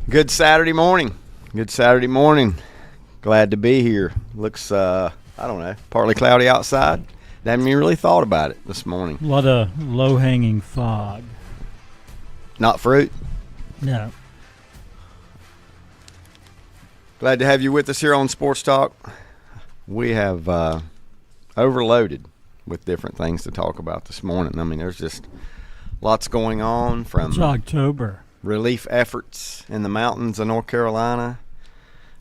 Good Saturday morning. Good Saturday morning. Glad to be here. Looks, I don't know, partly cloudy outside. Haven't even really thought about it this morning. A lot of low-hanging fog. Not fruit. No. Glad to have you with us here on Sports Talk. We have overloaded with different things to talk about this morning. I mean, there's just lots going on from It's October. Relief efforts in the mountains of North Carolina.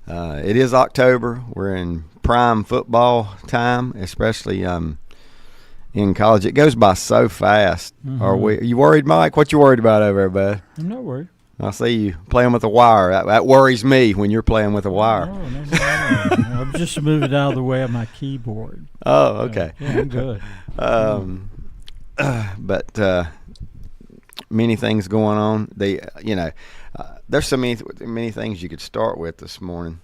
It is October. We're in prime football time, especially in college. It goes by so fast. Mm-hmm. Are you worried, Mike? What you worried about over there, bud? I'm not worried. I see you playing with a wire. That worries me when you're playing with a wire. No. I'm just moving out of the way of my keyboard. Oh, okay. Yeah, I'm good. But many things going on. There's so many things you could start with this morning.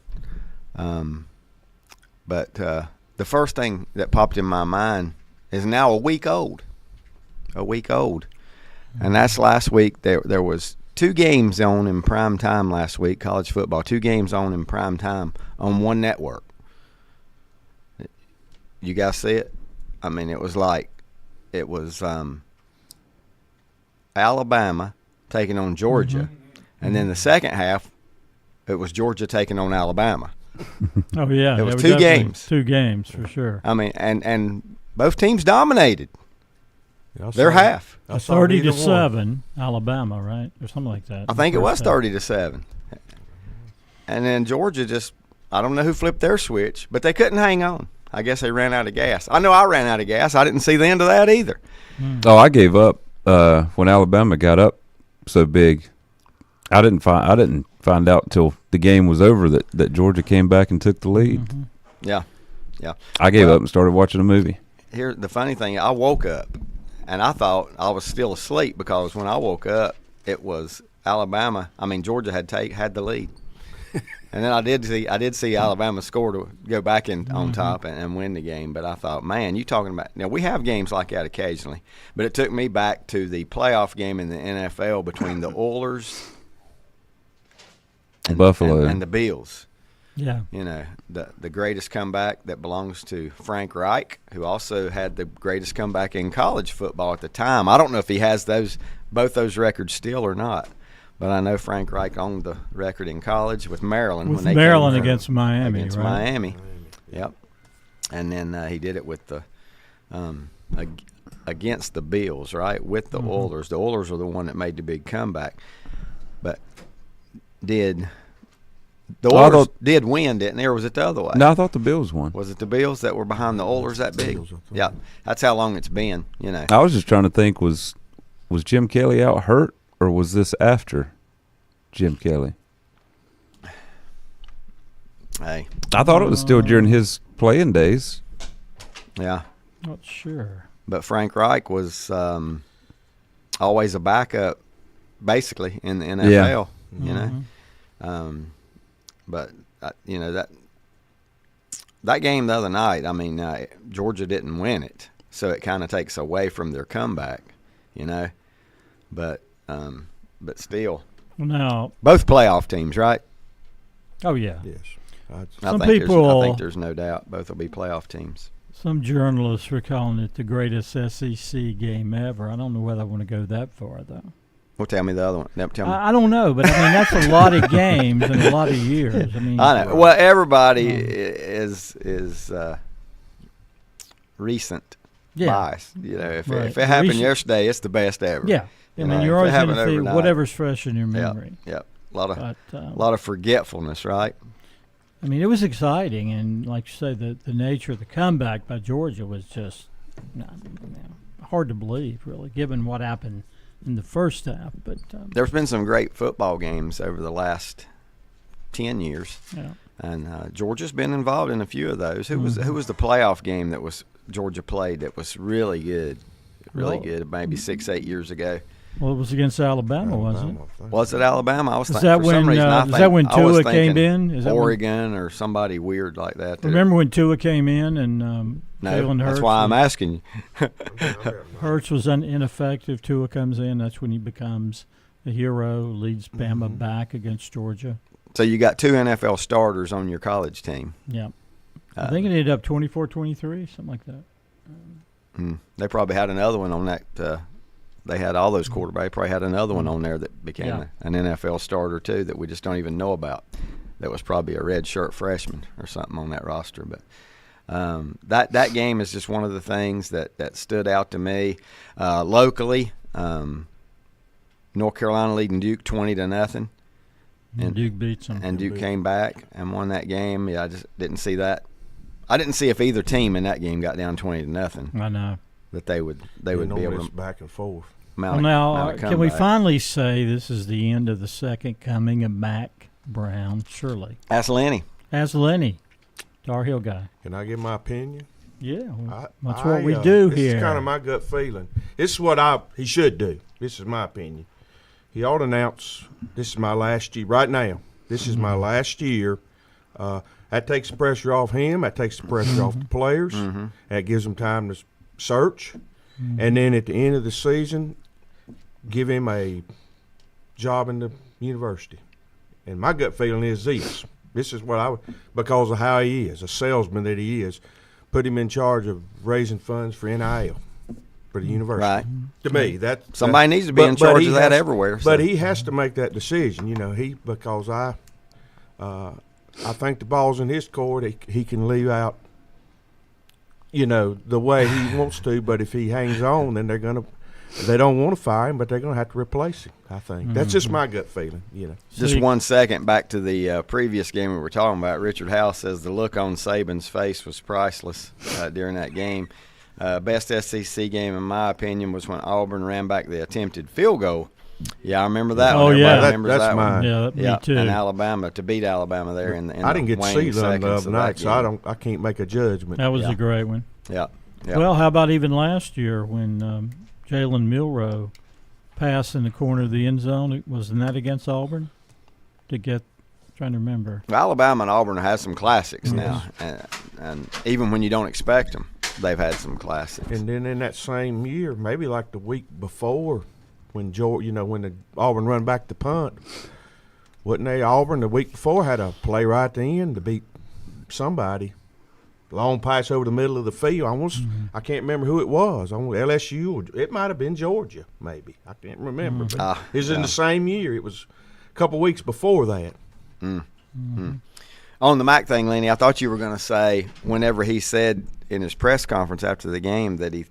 But the first thing that popped in my mind is now a week old. And that's last week. There was 2 games on in prime time last week, college football. 2 games on in prime time on one network. You guys see it? I mean, it was Alabama taking on Georgia. And then the second half, it was Georgia taking on Alabama. Oh, yeah. It was 2 games. 2 games, for sure. I mean, and both teams dominated their half. 30-7, Alabama, right? Or something like that. I think it was 30-7. And then Georgia just, I don't know who flipped their switch, but they couldn't hang on. I guess they ran out of gas. I know I ran out of gas. I didn't see the end of that either. Oh, I gave up when Alabama got up so big. I didn't find out till the game was over that Georgia came back and took the lead. Mm-hmm. Yeah. I gave up and started watching a movie. Here, the funny thing, I woke up, and I thought I was still asleep because when I woke up, it was Alabama. I mean, Georgia had the lead. And then I did see Alabama score to go back on top and win the game. But I thought, man, you talking about – now, we have games like that occasionally. But it took me back to the playoff game in the NFL between the Oilers and Buffalo and the Bills. Yeah. You know, the greatest comeback that belongs to Frank Reich, who also had the greatest comeback in college football at the time. I don't know if he has both those records still or not. But I know Frank Reich owned the record in college with Maryland. With Maryland against Miami, against right? Miami. Yep. And then he did it with the against the Bills, right, with the Oilers. The Oilers were the one that made the big comeback. But the Oilers did win, didn't they, or was it the other way? No, I thought the Bills won. Was it the Bills that were behind the Oilers that big? Yeah. That's how long it's been, you know. I was just trying to think, was Jim Kelly out hurt? Or was this after Jim Kelly? Hey. I thought it was still during his playing days. Yeah. Not sure. But Frank Reich was always a backup, basically, in the NFL, you know. But, you know, that game the other night, I mean, Georgia didn't win it, so it kind of takes away from their comeback, you know. But still, now both playoff teams, right? Oh yeah. Yes. I think there's no doubt both will be playoff teams. Some journalists were calling it the greatest SEC game ever. I don't know whether I want to go that far though. Well, tell me the other one. I don't know, but I mean that's a lot of games and a lot of years. I mean, I know. Well, everybody is recent bias. You know, if it happened yesterday, it's the best ever. Yeah. I mean, you're always going to think whatever's fresh in your memory. Yep. A lot of forgetfulness, right? I mean, it was exciting, and like you say, the nature of the comeback by Georgia was just hard to believe, really, given what happened in the first half. But there's been some great football games over the last 10 years, and Georgia's been involved in a few of those. Who was the playoff game that was Georgia played that was really good? Really good, maybe 6-8 years ago. Well, it was against Alabama, wasn't it? Was it Alabama? I was thinking for some reason. Is that when Tua came in? Is that Oregon or somebody weird like that? Remember when Tua came in and Jalen Hurts? That's why I'm asking you. Hurts was ineffective. Tua comes in. That's when he becomes a hero, leads Bama back against Georgia. So you got 2 NFL starters on your college team. Yeah. I think it ended up 24-23, something like that. They probably had another one on that. They had all those quarterbacks. They probably had another one on there that became an NFL starter too that we just don't even know about. That was probably a red shirt freshman or something on that roster. But that game is just one of the things that stood out to me locally. North Carolina leading Duke 20-0. And Duke beats them. And Duke came back and won that game. Yeah, I just didn't see that. I didn't see if either team in that game got down 20-0. I know that they would be able to back and forth. Well, now can we finally say this is the end of the second coming of Mac Brown? Surely. Ask Lenny. Ask Lenny, Tar Heel guy. Can I give my opinion? Yeah, that's what we do this here. This is kind of my gut feeling. This is what he should do. This is my opinion. He ought to announce, this is my last year. Right now, this is my last year. That takes the pressure off him. That takes the pressure off the players. That gives them time to search. And then at the end of the season, give him a job in the university. And my gut feeling is this. This is what I would, because of how he is, a salesman that he is, put him in charge of raising funds for NIL. For the university. Right. To me, somebody needs to be in charge of that everywhere. But he has to make that decision, because I think the ball's in his court. He can leave out, the way he wants to. But if he hangs on, then they don't want to fire him, but they're gonna have to replace him. I think that's just my gut feeling. Just 1 second back to the previous game we were talking about. Richard Howe says the look on Saban's face was priceless during that game. Best SEC game, in my opinion, was when Auburn ran back the attempted field goal. Yeah, I remember that one. Yeah. That's mine. Yeah, me too. And Alabama, to beat Alabama there in the I didn't get to see that the other night, so I can't make a judgment. That was a great one. Yeah. Well, how about even last year when Jalen Milroe passed in the corner of the end zone? Wasn't that against Auburn? Trying to remember. Alabama and Auburn have some classics now, and even when you don't expect them, they've had some classics. And then in that same year, maybe like the week before, when when the Auburn run back the punt, wasn't they? Auburn the week before had a play right at the end to beat somebody. Long pass over the middle of the field. I can't remember who it was. LSU, or it might have been Georgia, maybe. I can't remember. But it was in the same year. It was a couple weeks before that. On the Mac thing, Lenny, I thought you were going to say whenever he said in his press conference after the game that he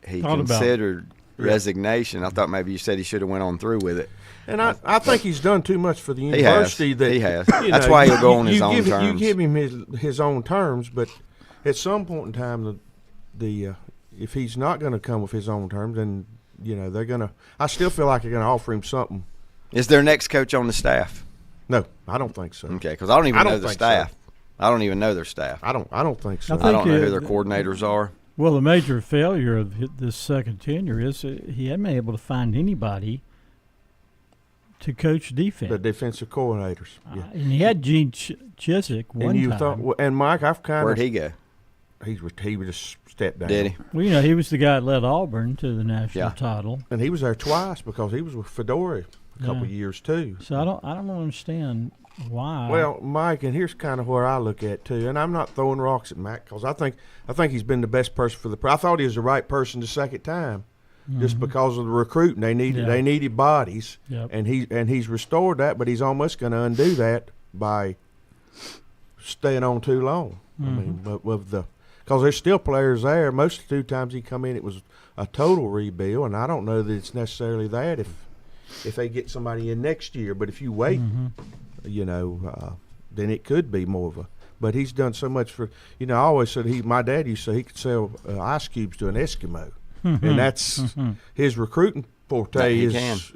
considered resignation. I thought maybe you said he should have went on through with it. And I think he's done too much for the university. He has. That's why he'll go on his own terms. You give him his own terms, but at some point in time, if he's not going to come with his own terms, then they're going to. I still feel like they're going to offer him something. Is their next coach on the staff? No, I don't think so. Okay, because I don't even know the staff. So. I don't even know their staff. I don't think so. I don't know who their coordinators are. Well, the major failure of this second tenure is he hadn't been able to find anybody to coach defense. The defensive coordinators. Yeah. And he had Gene Chizik one time. And Mike, Where'd he go? He just stepped down. Did he? Well, he was the guy that led Auburn to the national title. And he was there twice because he was with Fedora a couple of years too. So I don't understand why. Well, Mike, and here's kind of where I look at too, and I'm not throwing rocks at Mac because I think he's been the best person for I thought he was the right person the second time, just because of the recruiting. They needed bodies, and he's restored that, but he's almost going to undo that by staying on too long. I mean, but because there's still players there. Most of the 2 times he come in, it was a total rebuild, and I don't know that it's necessarily that if they get somebody in next year. But if you wait, then it could be more of a. But he's done so much for. I always said my dad used to say he could sell ice cubes to an Eskimo, and that's his recruiting forte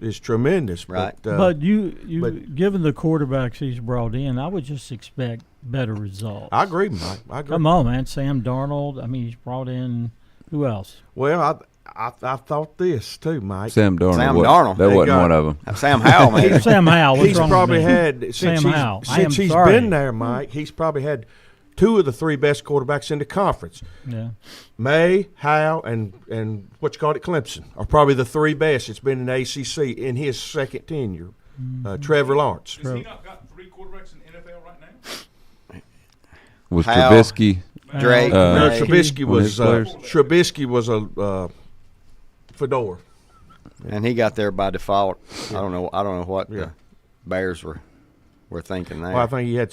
is tremendous. Right. But given the quarterbacks he's brought in, I would just expect better results. I agree, Mike. I agree. Come on, man. Sam Darnold. I mean, he's brought in who else? Well, I thought this too, Mike. Sam Darnold. That wasn't one of them. Sam Howell, man. Sam Howell. He's probably had since Sam Howell. Since he's been there, Mike. He's probably had two of the three best quarterbacks in the conference. Yeah. May, Howe, and what you call it, Clemson are probably the three best it's been in the ACC in his second tenure. Trevor Lawrence. Has he not got three quarterbacks in the NFL right now? Was How- Trubisky? Drake. No, Ray. Trubisky One of was his players? Fedora. And he got there by default. I don't know what the Bears were thinking there. Well, I think he had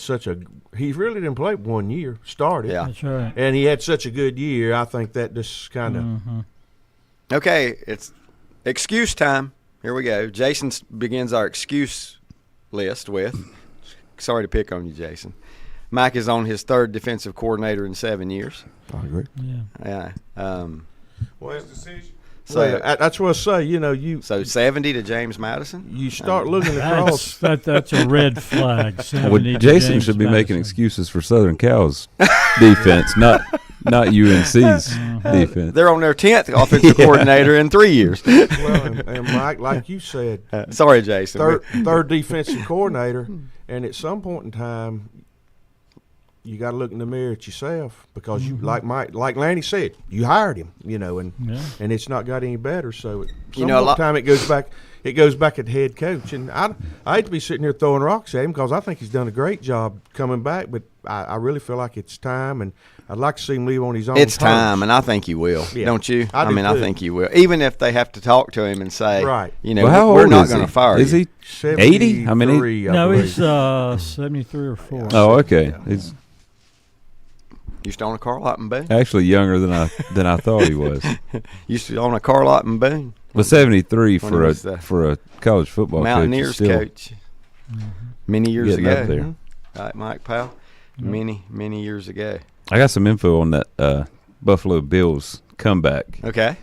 he really didn't play 1 year, started. Yeah. That's right. And he had such a good year, I think that just kind of Okay, it's excuse time. Here we go. Jason begins our excuse list with, sorry to pick on you, Jason. Mike is on his third defensive coordinator in 7 years. I agree. Yeah. Yeah. Well, His decision. So, that's what I say. so 70 to James Madison? You start looking across. That's a red flag. Well, 70 to Jason James should be making Madison. excuses for Southern Cal's defense, not UNC's defense. They're on their 10th offensive coordinator in 3 years. Well, and Mike, like you said, Sorry, Jason. third defensive coordinator, and at some point in time, you got to look in the mirror at yourself because you, like Lanny said, you hired him, and it's not got any better. So at some point in time, it goes back at the head coach, and I hate to be sitting here throwing rocks at him because I think he's done a great job coming back, but I really feel like it's time, and I'd like to see him leave on his own. It's terms. time, and I think he will. Yeah. Don't you? I do I too. think he will. Even if they have to talk to him and say, Right. Well, how we're old not is going he? to fire Is you. he 80? I mean, 73, I No, believe. he's 73 or 4. Oh, okay. He's Used to own a car lot in Boone. actually younger than I thought he was. Used to own a car lot in Boone. But 73 When for he a was the for a college football Mountaineers coach. is still coach. Many years getting ago. up there. Right, Mike Powell. Many years ago. I got some info on that Buffalo Bills comeback. Okay.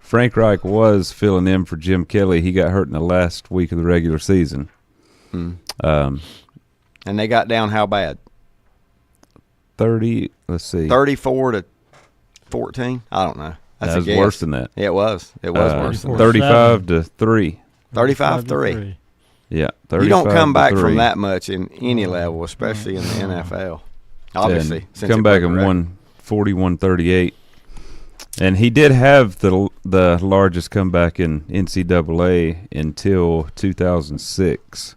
Frank Reich was filling in for Jim Kelly. He got hurt in the last week of the regular season. Mm. Um, And they got down how bad? 30. Let's see. 34 to 14? I don't know. That's That a was guess. worse than that. Yeah, it was. It was worse than that. 35 to 3. 35-3. Yeah. You don't 35 come to back 3. from that much in any level, especially in the NFL. Obviously, And since come it back broke and the record. won 41-38. And he did have the largest comeback in NCAA until 2006.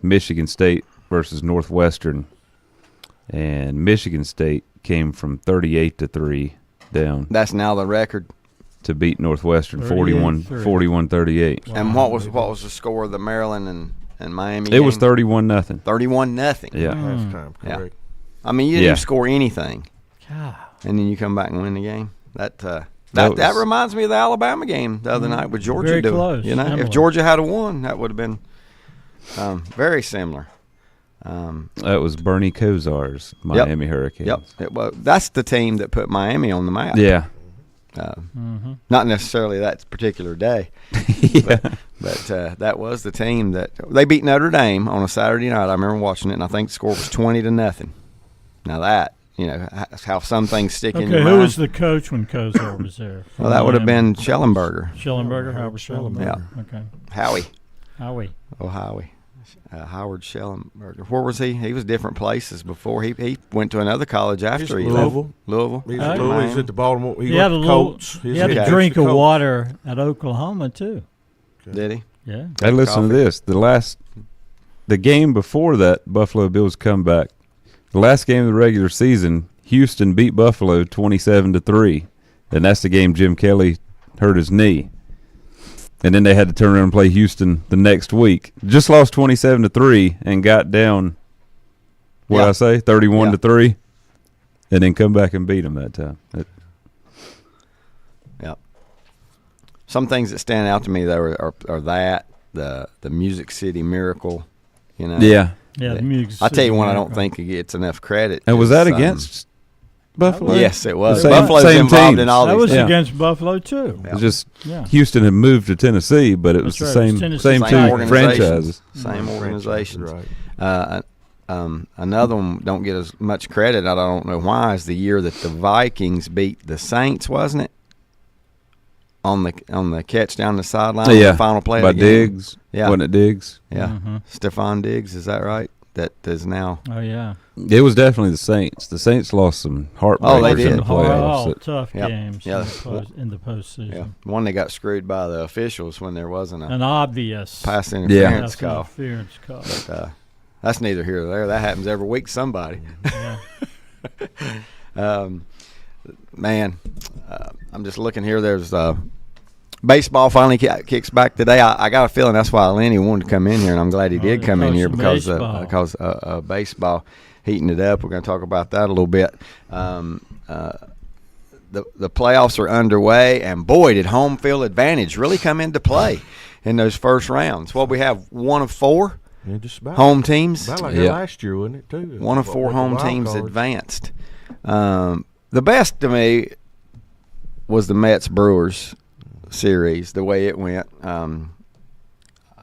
Michigan State versus Northwestern, and Michigan State came from 38 to 3 down That's now the record. to beat Northwestern 38-3. 41-38. Wow. And what was the score of the Maryland and Miami? It was game? 31-0. 31-0. Yeah. Halftime, Yeah. correct. I mean, you didn't Yeah. even score anything, God. and then you come back and win the game. That was- reminds me of the Alabama game the other night with Georgia. Very doing, close, You know, similar. if Georgia had won, that would have been very similar. That was Bernie Kosar's Miami Hurricanes. Yep. That's the team that put Miami on the map. Yeah. Not necessarily that particular day, Yeah. but that was the team that they beat Notre Dame on a Saturday night. I remember watching it, and I think the score was 20-0. Now that how some things stick in Okay, your who mind. was the coach when Kosar was there? Well, that would have been Schellenberger, Schellenberger, Howard Schellenberger. Okay. Howie. Howie. Howard Schellenberger. Where was he? He was different places before. He went to another college after he left. Louisville. He's Oh, at Louisville. He's at the Baltimore. He had a little. Colts. He had a Okay. drink of Colts. water at Oklahoma too. Did he? Yeah. Hey, listen to this. The game before that Buffalo Bills comeback, the last game of the regular season, Houston beat Buffalo 27-3, and that's the game Jim Kelly hurt his knee. And then they had to turn around and play Houston the next week. Just lost 27-3 and got down. What did Yeah. I say? 31-3, and then come back and beat them that time. Yep. Some things that stand out to me though are that the Music City Miracle. Yeah. Yeah. The music. I tell you one I don't Miracle. think it gets enough credit. And was is, that against Buffalo? Yes, it was. Same- Buffalo's same involved teams. in all That these was things. against Buffalo too. It was just Yeah. Houston had moved to Tennessee, but it was That's the right. It same was Tennessee. same Same two organizations. franchises. Same organizations. Right. Another one don't get as much credit. I don't know why. Is the year that the Vikings beat the Saints, wasn't it? On the catch down the sideline, on Yeah, the final play by of the game. Diggs. Yeah. Wasn't it Diggs? Yeah, Mhm. Stephon Diggs, is that right? that is now. Oh yeah. It was definitely the Saints. The Saints lost some heartbreakers Oh, they in did. the playoffs. Oh, tough Yep. games Yeah. in the postseason. Yeah, one they got screwed by the officials when there wasn't a An obvious pass interference pass call. interference call. But, that's neither here nor there. That happens every week to somebody. Yeah. Man, I'm just looking here. There's baseball finally kicks back today. I got a feeling that's why Lenny wanted to come in here, and I'm glad he did come in here because baseball heating it up. We're going to talk about that a little bit. The playoffs are underway, and boy, did home field advantage really come into play in those first rounds. Well, we have one of four just about home teams. About like Yeah. last year, wasn't it, too? One of four With the home wild teams cards. advanced. The best to me was the Mets-Brewers series, the way it went. I'm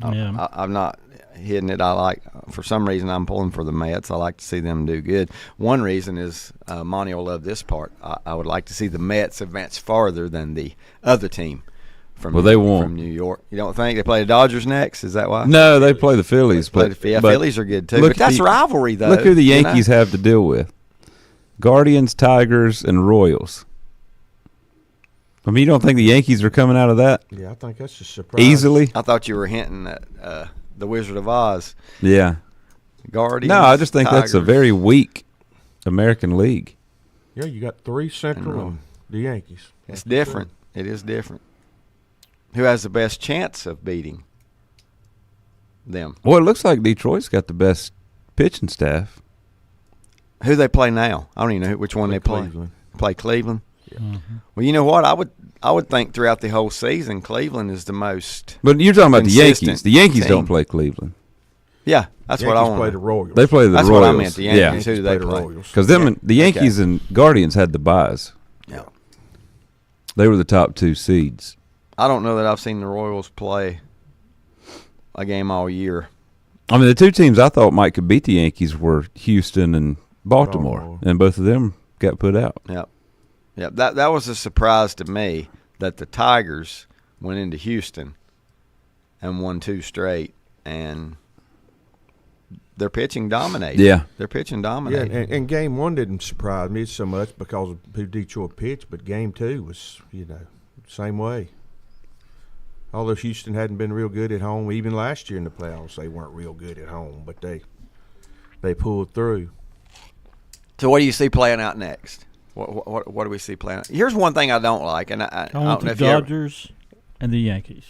not hitting it. For some reason, I'm pulling for the Mets. I like to see them do good. One reason is Monty will love this part. I would like to see the Mets advance farther than the other team from Well, they won't. from New York. You don't think they play the Dodgers next? Is that why? No, they play the Phillies. But Phillies are good too. look But that's at the- rivalry, though. Look who the you know? Yankees have to deal with: Guardians, Tigers, and Royals. I mean, you don't think the Yankees are coming out of that Yeah, I think that's a surprise. easily? I thought you were hinting at the Wizard of Oz. Yeah. Guardians. No, I just think that's a Tigers. very weak American League. Yeah, you got three Central and the Yankees. It's different. It is different. Who has the best chance of beating them? Well, it looks like Detroit's got the best pitching staff. Who they play now? I don't even know which one they play. Cleveland. Play Cleveland. Mhm. Well, you know what? I would think throughout the whole season, Cleveland is the most. But you're talking about the Consistent Yankees. The Yankees team. don't play Cleveland. Yeah, that's what I Yankees play want. the Royals. They play the That's Royals. what I meant. The Yankees. Yeah. Who do they the play? Royals. Because Yeah. the Yankees and Guardians had the buys. Yeah. They were the top two seeds. I don't know that I've seen the Royals play a game all year. I mean, the two teams I thought might could beat the Yankees were Houston and Baltimore, Baltimore. and both of them got put out. Yep. Yep. That was a surprise to me that the Tigers went into Houston and won 2 straight, and their pitching dominated. Yeah. Their pitching Yeah, dominated. and game one didn't surprise me so much because of who Detroit pitched, but game two was, same way. Although Houston hadn't been real good at home, even last year in the playoffs, they weren't real good at home, but they pulled through. So what do you see playing out next? What do we see playing out? Here's one thing I don't like, and I I don't want know the if you ever, Dodgers and the Yankees.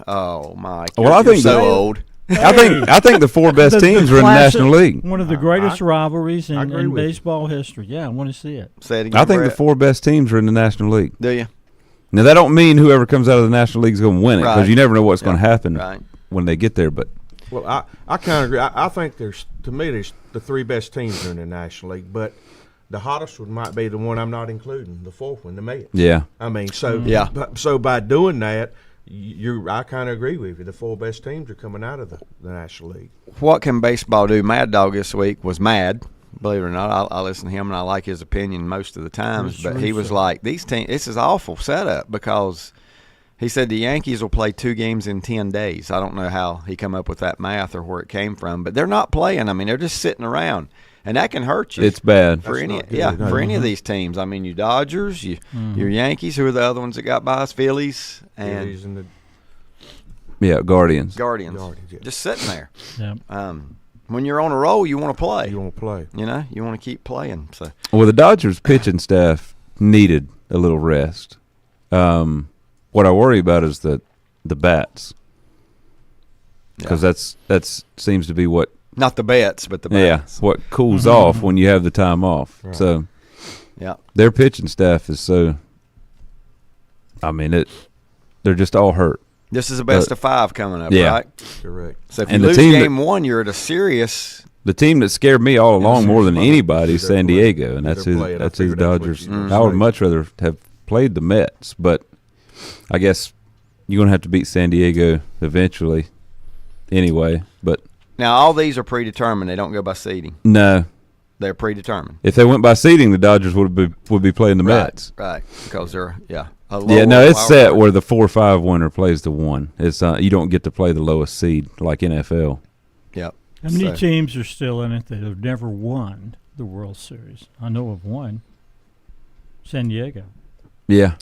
oh, Mike. Well, I you're think so the- old. I think the four best teams are in the classic- National League. One of the greatest rivalries I in agree with you. baseball history. Yeah, I want to see it. Say it again, I think the Brett. 4 best teams are in the National League. Do you? Now, that don't mean whoever comes out of the National League is going to win it, because Right. you never know what's going to Yeah. happen Right. when they get there. But Well, I kind of agree. I think there's the 3 best teams are in the National League, but the hottest one might be the one I'm not including, the 4th one, the Mets. yeah, I mean, so Yeah. so by doing that, I kind of agree with you. The 4 best teams are coming out of the National League. What can baseball do? Mad Dog this week was mad. Believe it or not, I listen to him and I like his opinion most of the times. Bruce But he was Russo. like, "These teams, this is awful setup," because he said the Yankees will play 2 games in 10 days. I don't know how he come up with that math or where it came from, but they're not playing. I mean, they're just sitting around, and that can hurt you. it's bad. for That's any not good. yeah No. for any of these teams. I mean, you Dodgers, your Yankees. Who are the other ones that got by us? Phillies and Phillies and the Yeah, Guardians. Guardians. Guardians, yeah. Just sitting there. Yeah. When you're on a roll, you want to play. you want to play. You know, you want to keep playing. So Well, the Dodgers pitching staff needed a little rest. What I worry about is the bats, because that's seems to be what not the bets, but the bats. what cools off when you have the time off. Right. So Yeah. their pitching staff is so. I mean they're just all hurt. This is a best of 5 coming up, yeah. right? Correct. So if And you the lose team game 1, you're at a serious. The team that scared me all along more than anybody is They're San playing. Diego, and that's They're who playing. I that's who the figured that's what Dodgers. you were gonna I would say. much rather have played the Mets, but I guess you're gonna have to beat San Diego eventually, anyway. But Now all these are predetermined. They don't go by seeding. no, They're predetermined. if they went by seeding, the Dodgers would be playing the Mets. Right. Because they're a Yeah, lower no, it's wild set card. where the 4-5 winner plays the 1. It's you don't get to play the lowest seed like NFL. Yep. How many So- teams are still in it that have never won the World Series? I know of one. San Diego. Yeah,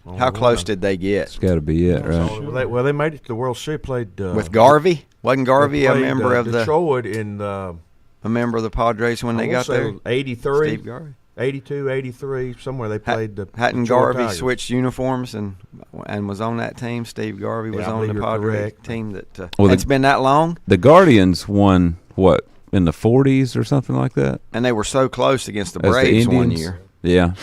Only How one close of did they get? it's got to be it, them. right? Well, they made it to the World Series. Played With Garvey? Wasn't they Garvey a played, member of the Detroit in a member of the Padres when they got there? 83, Steve Garvey. 82, 83, somewhere they played the Hadn't Detroit Garvey Tigers. switched uniforms and was on that team? Steve Garvey was Yeah, I on believe the you're Padres correct. team that. Well, It's been that long, The Guardians won what in the 40s or something like that. and they were so close against the As the Braves one Indians? year. Yeah.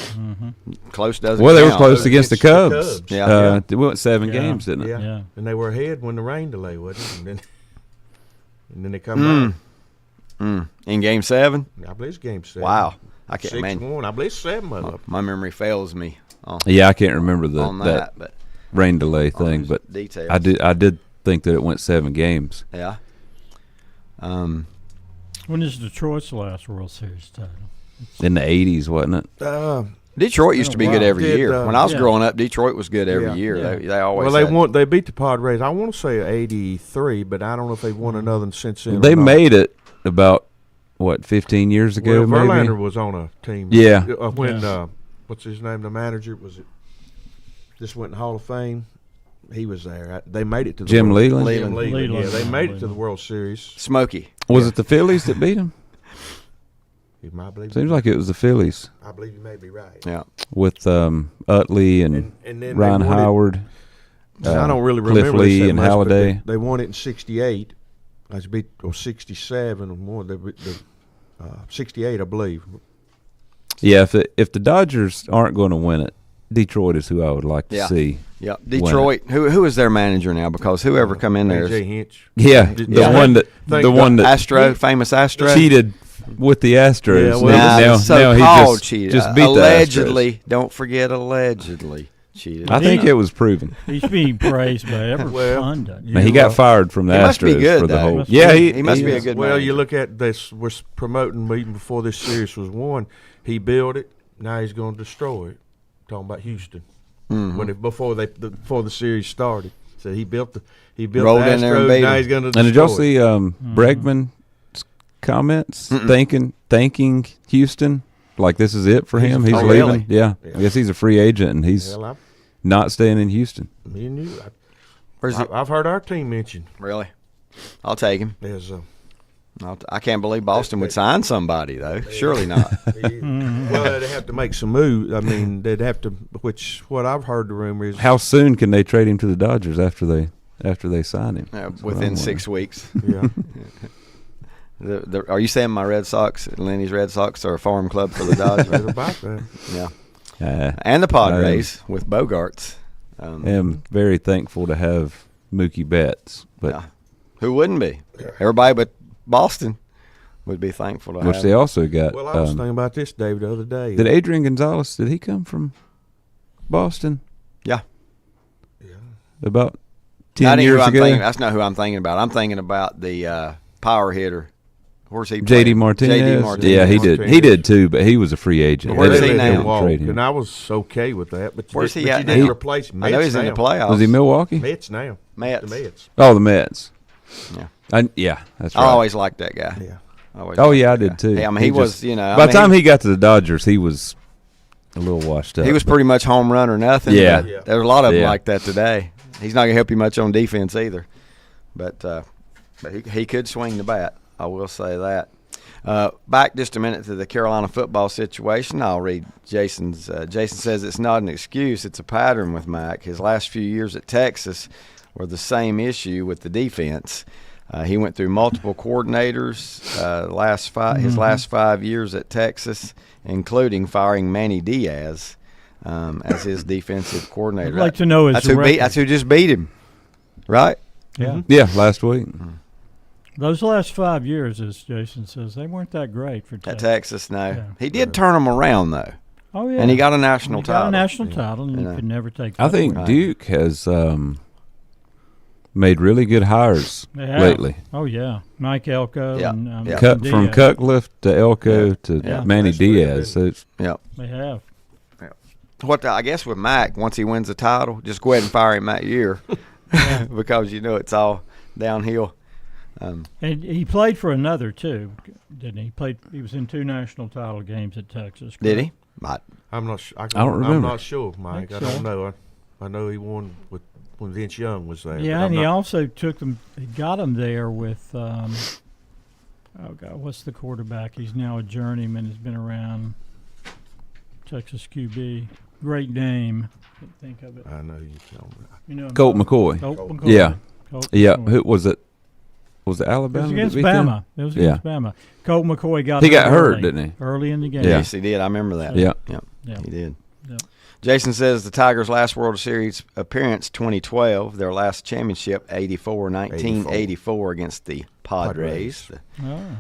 Close doesn't. Well, they were count. close against the Cubs. Yeah. They went 7 Yeah. games, didn't it? Yeah. Yeah. And they were ahead when the rain delay wasn't it? And then they come back. In Game 7. I believe it's game 7. Wow, I can't. 6-1. Man, I believe it's 7 of them. my memory fails me Yeah, I can't remember on that that, but rain delay on thing, those but details. I did think that it went 7 games. Yeah. When is Detroit's last World Series title? In the 80s, wasn't it? Detroit used to be Oh, good wow. every Did, year. When I was yeah. growing up, Detroit was good every Yeah. year. Yeah. They always. Well, had- they beat the Padres. I want to say 83, but I don't know if they've won another since then. They or not. made it about, what, 15 years ago, Well, maybe? Verlander was on a team. Yeah. When Yeah. what's his name? The manager was it? Just went in the Hall of Fame. He was there. They made it to the Jim World- Leland? Jim Leland. Leland. Yeah, they made it to the Leland. World Series. Smoky. Was it the Phillies that beat him? You might believe. Seems like it was the Phillies I believe you may be right. Yeah. with Utley and And then Ryan they won it- Howard. I don't really Cliff remember Lee this that and much, but Halladay. They won it in '68. I beat or '67 or more. They beat the 68, I believe. Yeah, if the Dodgers aren't going to win it, Detroit is who I would like to Yeah. see. Yeah. Detroit. Who is their manager now? Because whoever come in there AJ is Hinch. Yeah, Did- the yeah. one that Thank the one that Astro, famous Astro. cheated with the Astros. Yeah, well, now so he called just, cheated. just beat Allegedly. Don't forget allegedly cheated. the Astros. I think it was proven. He's being praised by every Well, pundit. Man, he got fired from the He must be Astros good, for the though. whole. Must Yeah, be. He must be a is. good Well, manager. you look at this. We're promoting even before this series was won. He built it. Now he's going to destroy it. Talking about Houston. Before the series started, so he built Rolled the in there and Astros. beat Now him. he's going to. And did y'all see Bregman's comments thanking Houston like this is it for He's him? a He's free leaving. agent. Yeah, Yeah. I guess he's a free agent and he's Well, not staying in Houston. me and you. Where's he? I've heard our team mentioned. Really? I'll take him. There's I can't believe Boston would sign somebody though. Surely not. well, they'd have to make some moves. I mean, they'd have to. Which what I've heard the rumor is. How soon can they trade him to the Dodgers after they sign him? That's what Within I'm 6 weeks. Yeah. Are you saying my Red Sox, Lenny's Red Sox, are a farm club for the Dodgers? Right about that. Yeah. wondering. And the Padres with Bogarts. I am very thankful to have Mookie Betts, but Yeah. Who wouldn't be? Everybody but Boston would be thankful to which have they him. also got. Well, I was thinking about this, Dave, the other day. Did Adrian Gonzalez? Did he come from Boston Yeah. about That 10 ain't who years I'm ago? thinking- that's not who I'm thinking about. I'm thinking about the power hitter. Where's he? J.D. playing? Martinez. J.D. Martinez. Yeah, he did. Martinez. He did too, but he was a free agent. Where's They he didn't now? trade him. And I was okay with that, but Where's he but at you didn't now? replace I Mets know he's now. in the playoffs. Was he Milwaukee? Mets now. Mets. The Mets. Oh, the Mets. Yeah. Yeah, that's I right. always liked that guy. Yeah. Always Oh liked yeah, I that did guy. too. Yeah, I mean, he was, just- you know. By the time he got to the Dodgers, he was a little washed up. he was but- pretty much home run or nothing. Yeah. but Yeah. There's a lot of them Yeah. like that today. He's not gonna help you much on defense either, but he could swing the bat. I will say that. Back just a minute to the Carolina football situation. I'll read Jason's. Jason says it's not an excuse; it's a pattern with Mac. His last few years at Texas were the same issue with the defense. He went through multiple coordinators his last 5 years at Texas, including firing Manny Diaz as his defensive coordinator. I'd like to know his record. That's who just beat him, right? Yeah. Yeah, last week. Those last 5 years, as Jason says, they weren't that great for At Texas. Texas, no. Yeah. He did turn them around though, Oh, yeah. and he got a national He got title. a national title, and You know. you could never take I that think away. Duke has made really good hires They have. lately. Oh, yeah. Mike Elko. Yeah. And, Yeah. Cut from Diaz. Cutcliffe to Elko to Yeah. Manny That's pretty Diaz. good. So it's, Yeah. They have. I guess with Mac, once he wins the title, just go ahead and fire him that year, because you know it's all downhill And he played for another too, didn't he? He was in 2 national title games at Texas. Did correct? he? I'm not. I don't remember. I'm not sure, Mike. Think I don't so. know. I know he won when Vince Young was there. Yeah, but and I'm he not- also took them. He got him there with. Oh God, what's the quarterback? He's now a journeyman. Has been around. Texas QB, great name. Can't think of it. I know you tell me. You know, Colt McCoy. Colt McCoy. Yeah. Colt Yeah. McCoy. Who was it? Was it It Alabama? was that against beat them? Bama. It was against Bama. Colt McCoy got. He got hurt, early, didn't he? Early in the game. Yeah. Yes, he did. I remember that. Yeah. Yep. Yeah. He did. Yep. Jason says the Tigers' last World Series appearance, 2012. Their last championship, 1984 against the Padres. Oh.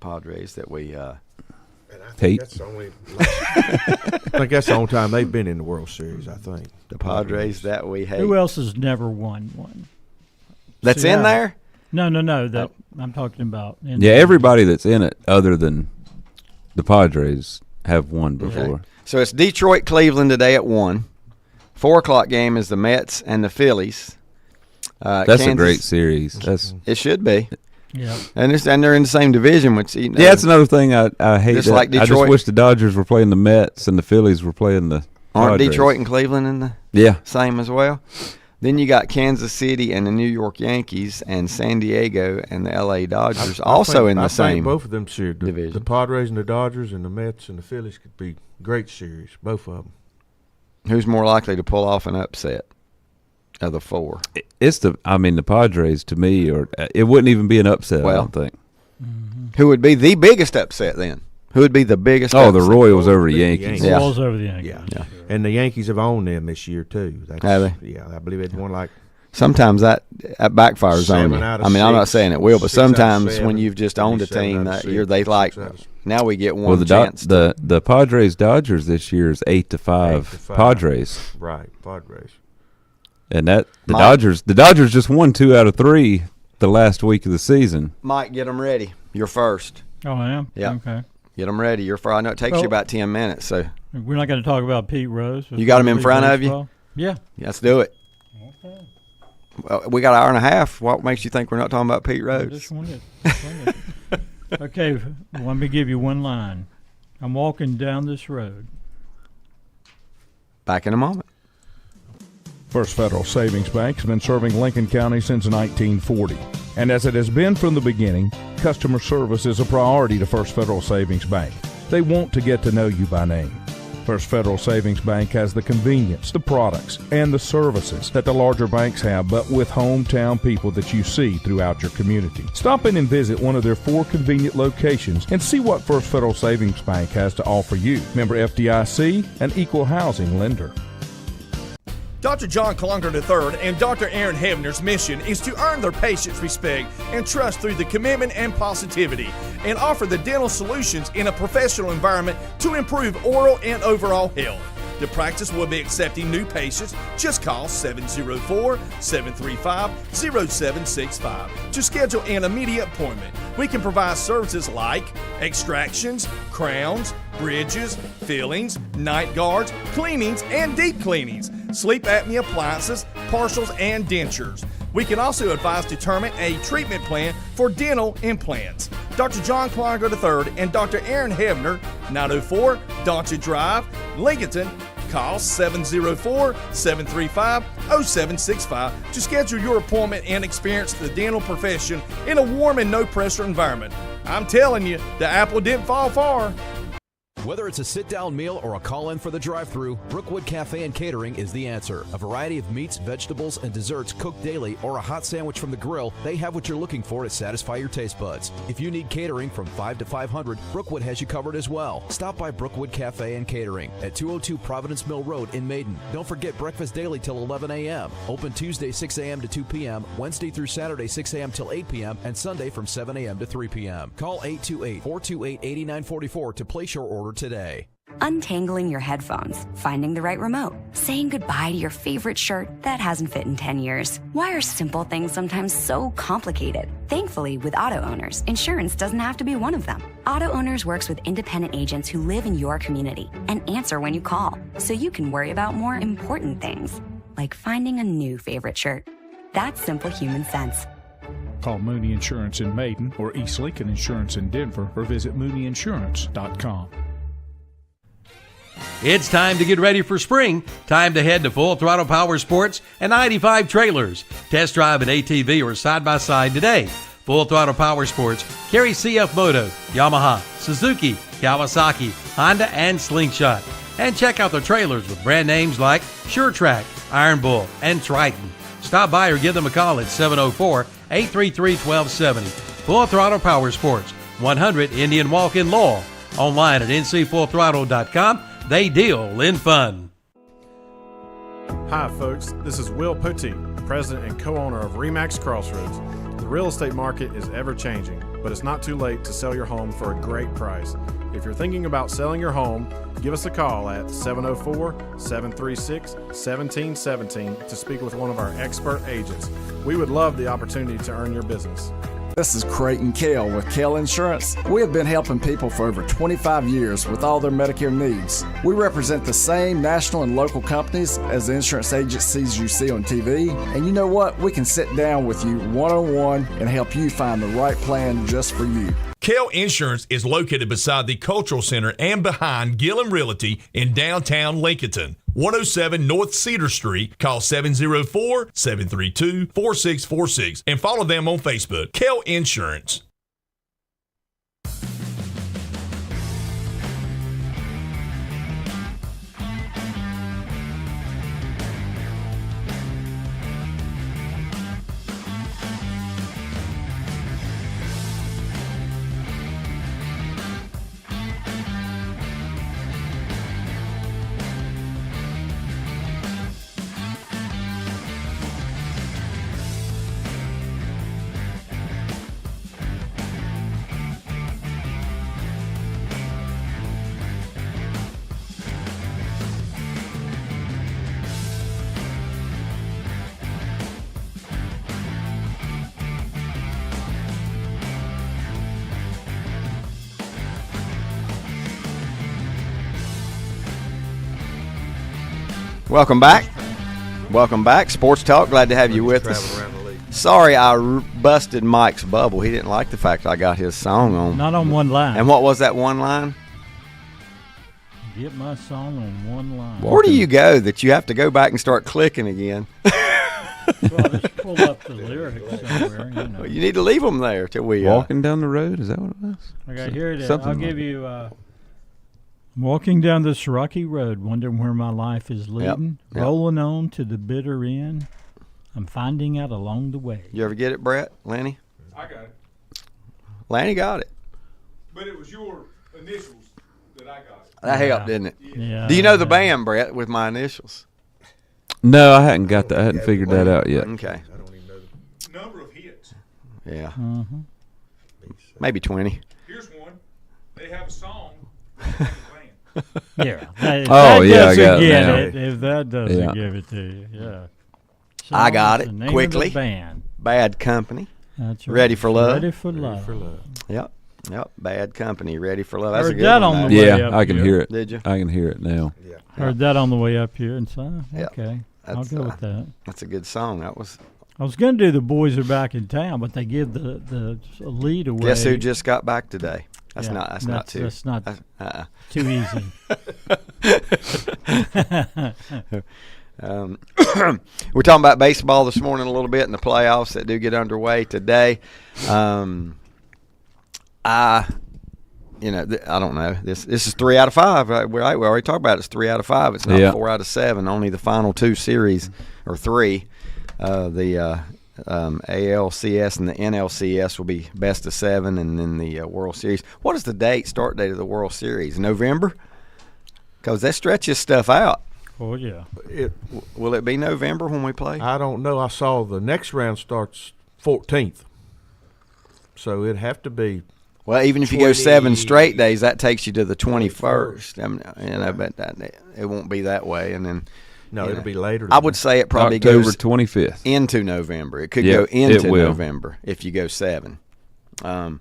Padres that we. And I think Hate. that's the only. I think that's the only time they've been in the World Series. I think The Padres that we hate. Who else has never won one? That's in Seattle. there? No. That I'm talking about. Yeah, everybody that's in it, other than the Padres, have won before. Okay. So it's Detroit, Cleveland today at 1. 4 o'clock game is the Mets and the Phillies. That's Kansas, a great series. That's It should be. Yeah. And they're in the same division, which yeah. That's another thing I hate. Just that. like I just Detroit. wish the Dodgers were playing the Mets and the Phillies were playing the aren't Padres. Detroit and Cleveland in the Yeah. same as well. Then you got Kansas City and the New York Yankees and San Diego and the LA Dodgers also in the I same. think both of them series, the division. Padres and the Dodgers and the Mets and the Phillies could be great series. Both of them. Who's more likely to pull off an upset of the 4? It's the Padres to me, or it wouldn't even be an upset. I Well, don't think. Who would be the biggest upset then? Who would be the biggest Oh, the upset? Royals over the The Yankees. Yankees. Yeah. Balls over the Yankees. Yeah. And the Yankees have owned them this year too. That's, Have they? Yeah, I believe they've won like Sometimes that backfires on 7 you. out of I mean, I'm not 6, saying it will, but 6 out of sometimes 7, when you've just owned a 7 team out of that 6, year, they 6 like, out of- now we get one Well, the chance. the Padres Dodgers this year is 8-5 8-5. Padres, Right, Padres. and that the Mike. Dodgers just won 2 out of 3 the last week of the season. Mike, get them ready. You're first. Oh, I am? Yeah. Okay. Get them ready. You're first. I know it takes Well- you about 10 minutes, so We're not going to talk about Pete Rose. You got him in front of you? Baseball? Yeah. let's do it. Okay. Well, we got an hour and a half. What makes you think we're not talking about Pete I Rose? just wanted. Okay, let me give you one line. I'm walking down this road. Back in a moment. First Federal Savings Bank has been serving Lincoln County since 1940. And as it has been from the beginning, customer service is a priority to First Federal Savings Bank. They want to get to know you by name. First Federal Savings Bank has the convenience, the products, and the services that the larger banks have, but with hometown people that you see throughout your community. Stop in and visit one of their 4 convenient locations and see what First Federal Savings Bank has to offer you. Member FDIC, an equal housing lender. Dr. John Clonger III and Dr. Aaron Hebner's mission is to earn their patients' respect and trust through the commitment and positivity, and offer the dental solutions in a professional environment to improve oral and overall health. The practice will be accepting new patients. Just call 704-735-0765 to schedule an immediate appointment. We can provide services like extractions, crowns, bridges, fillings, night guards, cleanings, and deep cleanings, sleep apnea appliances, partials, and dentures. We can also advise determine a treatment plan for dental implants. Dr. John Clonger III and Dr. Aaron Hebner, 904 Daunchy Drive, Lincolnton. Call 704-735-0765 to schedule your appointment and experience the dental profession in a warm and no-pressure environment. I'm telling you, the apple didn't fall far. Whether it's a sit-down meal or a call-in for the drive-thru, Brookwood Cafe and Catering is the answer. A variety of meats, vegetables, and desserts cooked daily, or a hot sandwich from the grill, they have what you're looking for to satisfy your taste buds. If you need catering from 5 to 500, Brookwood has you covered as well. Stop by Brookwood Cafe and Catering at 202 Providence Mill Road in Maiden. Don't forget breakfast daily till 11 a.m. Open Tuesday 6 a.m. to 2 p.m., Wednesday through Saturday 6 a.m. till 8 p.m., and Sunday from 7 a.m. to 3 p.m. Call 828-428-8944 to place your order today. Untangling your headphones, finding the right remote, saying goodbye to your favorite shirt that hasn't fit in 10 years. Why are simple things sometimes so complicated? Thankfully, with Auto Owners, insurance doesn't have to be one of them. Auto Owners works with independent agents who live in your community and answer when you call, so you can worry about more important things, like finding a new favorite shirt. That's simple human sense. Call Mooney Insurance in Maiden or East Lincoln Insurance in Denver or visit mooneyinsurance.com. It's time to get ready for spring. Time to head to Full Throttle Power Sports and 95 Trailers. Test drive an ATV or side-by-side today. Full Throttle Power Sports carries CF Moto, Yamaha, Suzuki, Kawasaki, Honda, and Slingshot. And check out the trailers with brand names like SureTrack, Iron Bull, and Triton. Stop by or give them a call at 704-833-1270. Full Throttle Power Sports, 100 Indian Walk in Lowell. Online at ncfullthrottle.com. They deal in fun. Hi, folks. This is Will Poteet, president and co-owner of RE/MAX Crossroads. The real estate market is ever-changing, but it's not too late to sell your home for a great price. If you're thinking about selling your home, give us a call at 704-736-1717 to speak with one of our expert agents. We would love the opportunity to earn your business. This is Creighton Kell with Kell Insurance. We have been helping people for over 25 years with all their Medicare needs. We represent the same national and local companies as the insurance agencies you see on TV. And you know what? We can sit down with you one-on-one and help you find the right plan just for you. Kell Insurance is located beside the Cultural Center and behind Gillum Realty in downtown Lincolnton. 107 North Cedar Street. Call 704-732-4646 and follow them on Facebook. Kell Insurance. Welcome back. Welcome back. Sports Talk. Glad to have you with us. Sorry I busted Mike's bubble. He didn't like the fact I got his song on. Not on one line. And what was that one line? Get my song on one line. Where do you go that you have to go back and start clicking again? Well, just pull up the lyrics somewhere. You know. Well, you need to leave them there till we Walking down the road, is that what it was? Okay, here it is. Something I'll give you. I'm walking down this rocky road, wondering where my life is leading. Yep. Rolling on to the bitter end. I'm finding out along the way. You ever get it, Brett? Lanny? I got it. Lanny got it. But it was your initials that I got it. That helped, didn't it? Yeah. Do you know the band, Brett, with my initials? No, I hadn't got that. I hadn't figured that out yet. Okay. I don't even know the Number of hits. Yeah. Mm-hmm. Maybe 20. Here's one. They have a song. Yeah. That, Oh, that yeah, I doesn't got it get now. it. If that doesn't Yeah. give it to you, yeah. I got Song's it the name quickly. Of the band. Bad Company. That's right. Ready for Love. Ready for love. Yep. Yep. Bad Company. Ready for Love. That's a Heard good that one. on though. the way Yeah, up I can here. hear it. Did you? I can hear it now. Heard that on the way up here, and so Yeah. okay, I'll That's, go with that. That's a good song. That was. I was going to do The Boys Are Back in Town, but they give the lead away. Guess who just got back today? That's Yeah, not. That's not too. That's not That's, too easy. We're talking about baseball this morning a little bit in the playoffs that do get underway today. I don't know. This is 3 out of 5. Right? We already talked about it. It's 3 out of 5. It's not 4 out of 7. Only the final 2 series, or 3, the ALCS and the NLCS will be best of 7, and then the World Series. What is the start date of the World Series? November? Because that stretches stuff out. Oh, yeah. Will it be November when we play? I don't know. I saw the next round starts 14th. So it'd have to be. Well, even if you go 7 straight days, that takes you to the 21st. I mean, but it won't be that way. And then No, it'll be later. I would say it probably October goes 25th into November. It could Yep, go into it will. November if you go 7. So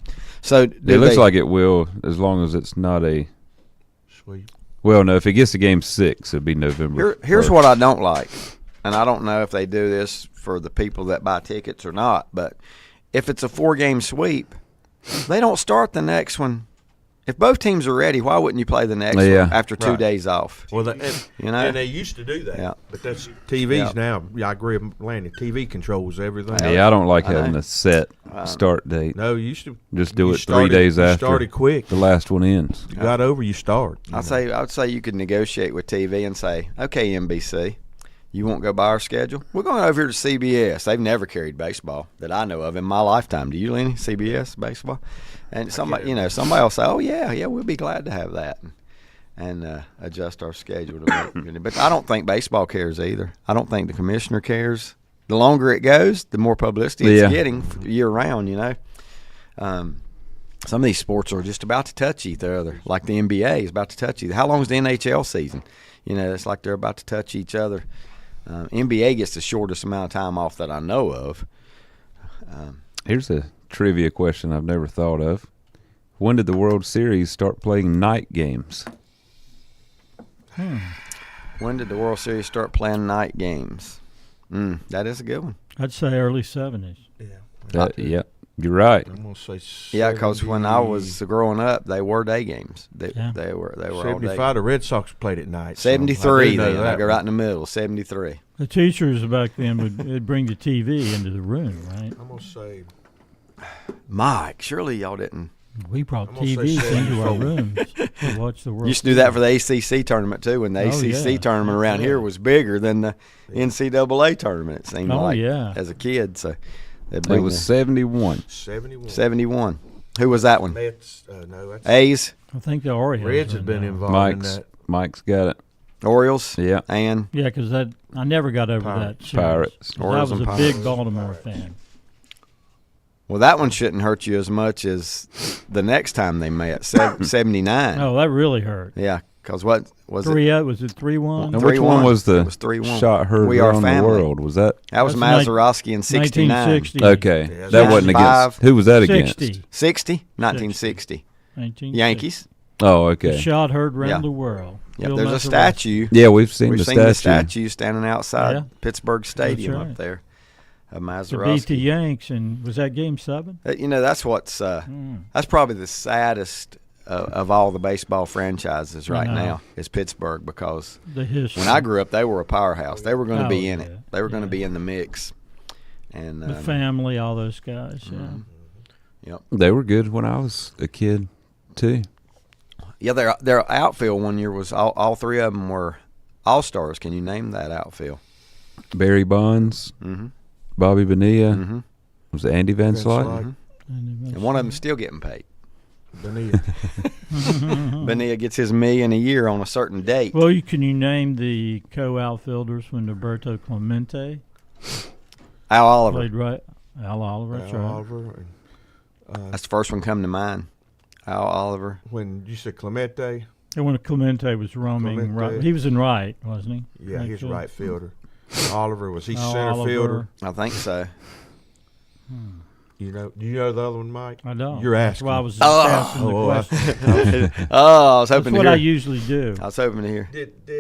It looks like it will, as long as it's not a. Sweet. Well, no, if it gets to game 6, it'll be November. Here's 1st. what I don't like, and I don't know if they do this for the people that buy tickets or not. But if it's a 4-game sweep, they don't start the next one. If both teams are ready, why wouldn't you play the next one after 2 days off? Well, and they used to do that. Yeah. But that's TV's now. Yeah, I agree with Lanny. TV controls everything. Yeah, I don't like having a set start date. No, you used to just do it 3 days after. Started quick. The last one ends. You got over, you start. I'd say you could negotiate with TV and say, okay, NBC, you won't go by our schedule? We're going over here to CBS. They've never carried baseball that I know of in my lifetime. Do you, Lenny? CBS baseball? And somebody will say, "Oh yeah, we'll be glad to have that," and adjust our schedule to make it. But I don't think baseball cares either. I don't think the commissioner cares. The longer it goes, the more publicity it's getting year round. Some of these sports are just about to touch each other, like the NBA is about to touch each other. How long is the NHL season? It's like they're about to touch each other. NBA gets the shortest amount of time off that I know of. Here's a trivia question I've never thought of. When did the World Series start playing night games? When did the World Series start playing night games? That is a good one. I'd say early 70s. Yeah, you're right. I'm gonna say 70. Yeah, because when I was growing up, they were day games. They were all 75. day. The Red Sox played at night. 73. So I go right in the middle. 73. The teachers back then would bring the TV into the room, right? I'm gonna say. Mike, surely y'all didn't. We brought TVs into our rooms to watch the World Used to do that for the ACC tournament too. When the ACC tournament around here was bigger than the NCAA tournament, it seemed like as a kid. So it was 71. 71. Who was that one? That's A's. I think the Orioles. Reds have been involved in that. Mike's got it. Orioles. Yeah. And because I never got over that. Pirates. I was a big Baltimore fan. Well, that one shouldn't hurt you as much as the next time they met, 79. Oh, that really hurt. Yeah, because what was 3-0? Was it 3-1? And which one was the 3-1. shot heard around the world? Was that? That was Mazeroski in 69. 1960. Okay. That wasn't against. Who was that against? 60? 1960. Yankees. Oh, okay. The shot heard around the world. Yeah, there's a statue. Yeah, we've seen the statue standing outside Pittsburgh Stadium up there. Of Mazeroski. To beat the Yanks, and was that Game 7? That's what's that's probably the saddest of all the baseball franchises right now is Pittsburgh, because when I grew up, they were a powerhouse. They were going to be in it. They were going to be in the mix. And the family, all those guys. Yep. They were good when I was a kid too. Yeah, their outfield one year was all three of them were all-stars. Can you name that outfield? Barry Bonds. Mm-hmm. Bobby Bonilla. Was it Andy Van Slyke? And one of them still getting paid. Bonilla. Bonilla gets his $1 million a year on a certain date. Well, can you name the co-outfielders when Roberto Clemente? Al Oliver. Played right. Al Oliver. That's right. Oliver. That's the first one come to mind. Al Oliver. When you said Clemente. And when Clemente was roaming, right, he was in right, wasn't he? Yeah, he's right fielder. Oliver, was he center Oliver. fielder? I think so. Do you know the other one, Mike? I don't. You're asking. That's why I was asking the question. I was hoping That's to hear. what I usually do. I was hoping to hear.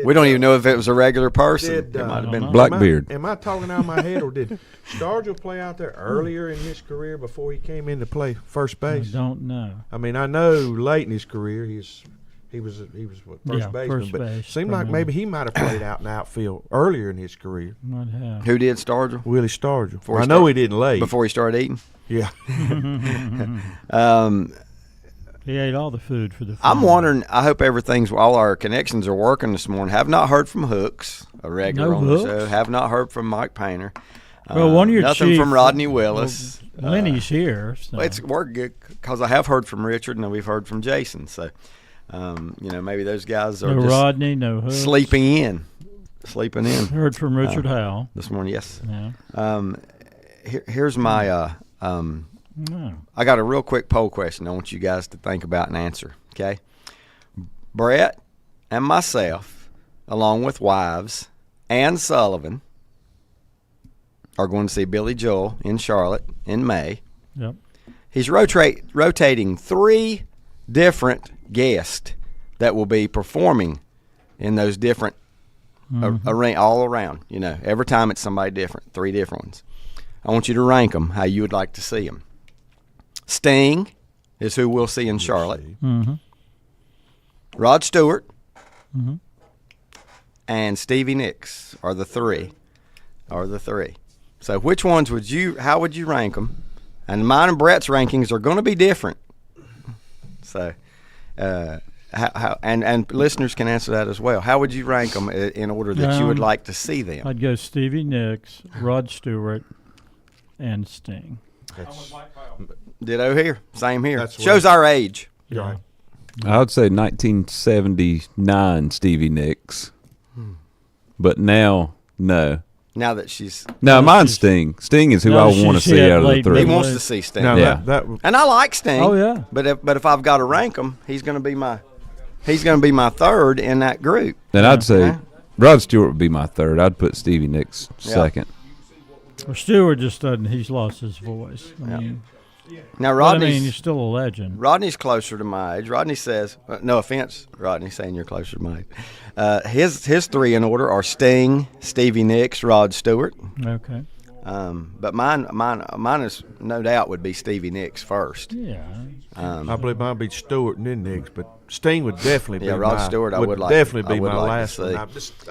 We don't even know if it was a regular person. It might have been Blackbeard. Am I talking out of my head, or did Stargell play out there earlier in his career before he came in to play first base? I don't know. I mean, I know late in his career he was what, first baseman, but base, seemed like maybe he might have played out in the outfield earlier in his career. Might have. Who did Stargell? Willie Stargell. I know he didn't late. Before he started eating? Yeah. He ate all the food for the family. I'm wondering, I hope all our connections are working this morning. Have not heard from Hooks, a regular on the show. Have not heard from Mike Painter. Well, one of your nothing from Rodney Willis. Well, Lenny's here. So. It's worked good because I have heard from Richard and we've heard from Jason. So, maybe those guys are no Rodney, no Hooks. Sleeping in. Heard from Richard Howell this morning. Yes. Yeah. Here's my. I got a real quick poll question I want you guys to think about and answer. Okay, Brett and myself, along with Wives and Sullivan, are going to see Billy Joel in Charlotte in May. Yep. He's rotating 3 different guests that will be performing in those different a rank all around. You know, every time it's somebody different, 3 different ones. I want you to rank them how you would like to see them. Sting is who we'll see in Charlotte. Mm-hmm. Rod Stewart Mm-hmm. and Stevie Nicks are the three. So which ones how would you rank them? And mine and Brett's rankings are going to be different. So, and listeners can answer that as well. How would you rank them in order that you would like to see them? I'd go Stevie Nicks, Rod Stewart, and Sting. Ditto here. Same here. That's Shows our age. Right. I would say 1979 Stevie Nicks. But now, no. Now that she's No, mine's Sting. Sting is who I want to see out of the he three. wants to see Sting. Now Yeah. And I like Sting. Oh, yeah. But if I've got to rank him, he's going to be my third in that group. Then I'd say Rod Stewart would be my third. I'd put Stevie Nicks second. Well, Stewart just doesn't. He's lost his voice. I mean, Now but, Rodney's he's still a legend. Rodney's closer to my age. Rodney says, no offense, Rodney, saying you're closer to my age. His 3 in order are Sting, Stevie Nicks, Rod Stewart. Okay. But mine is no doubt would be Stevie Nicks first. Yeah. I believe mine would be Stewart and then Nicks, but Sting would definitely be Rod my, Stewart. I would would like definitely I be would my like to last see. one.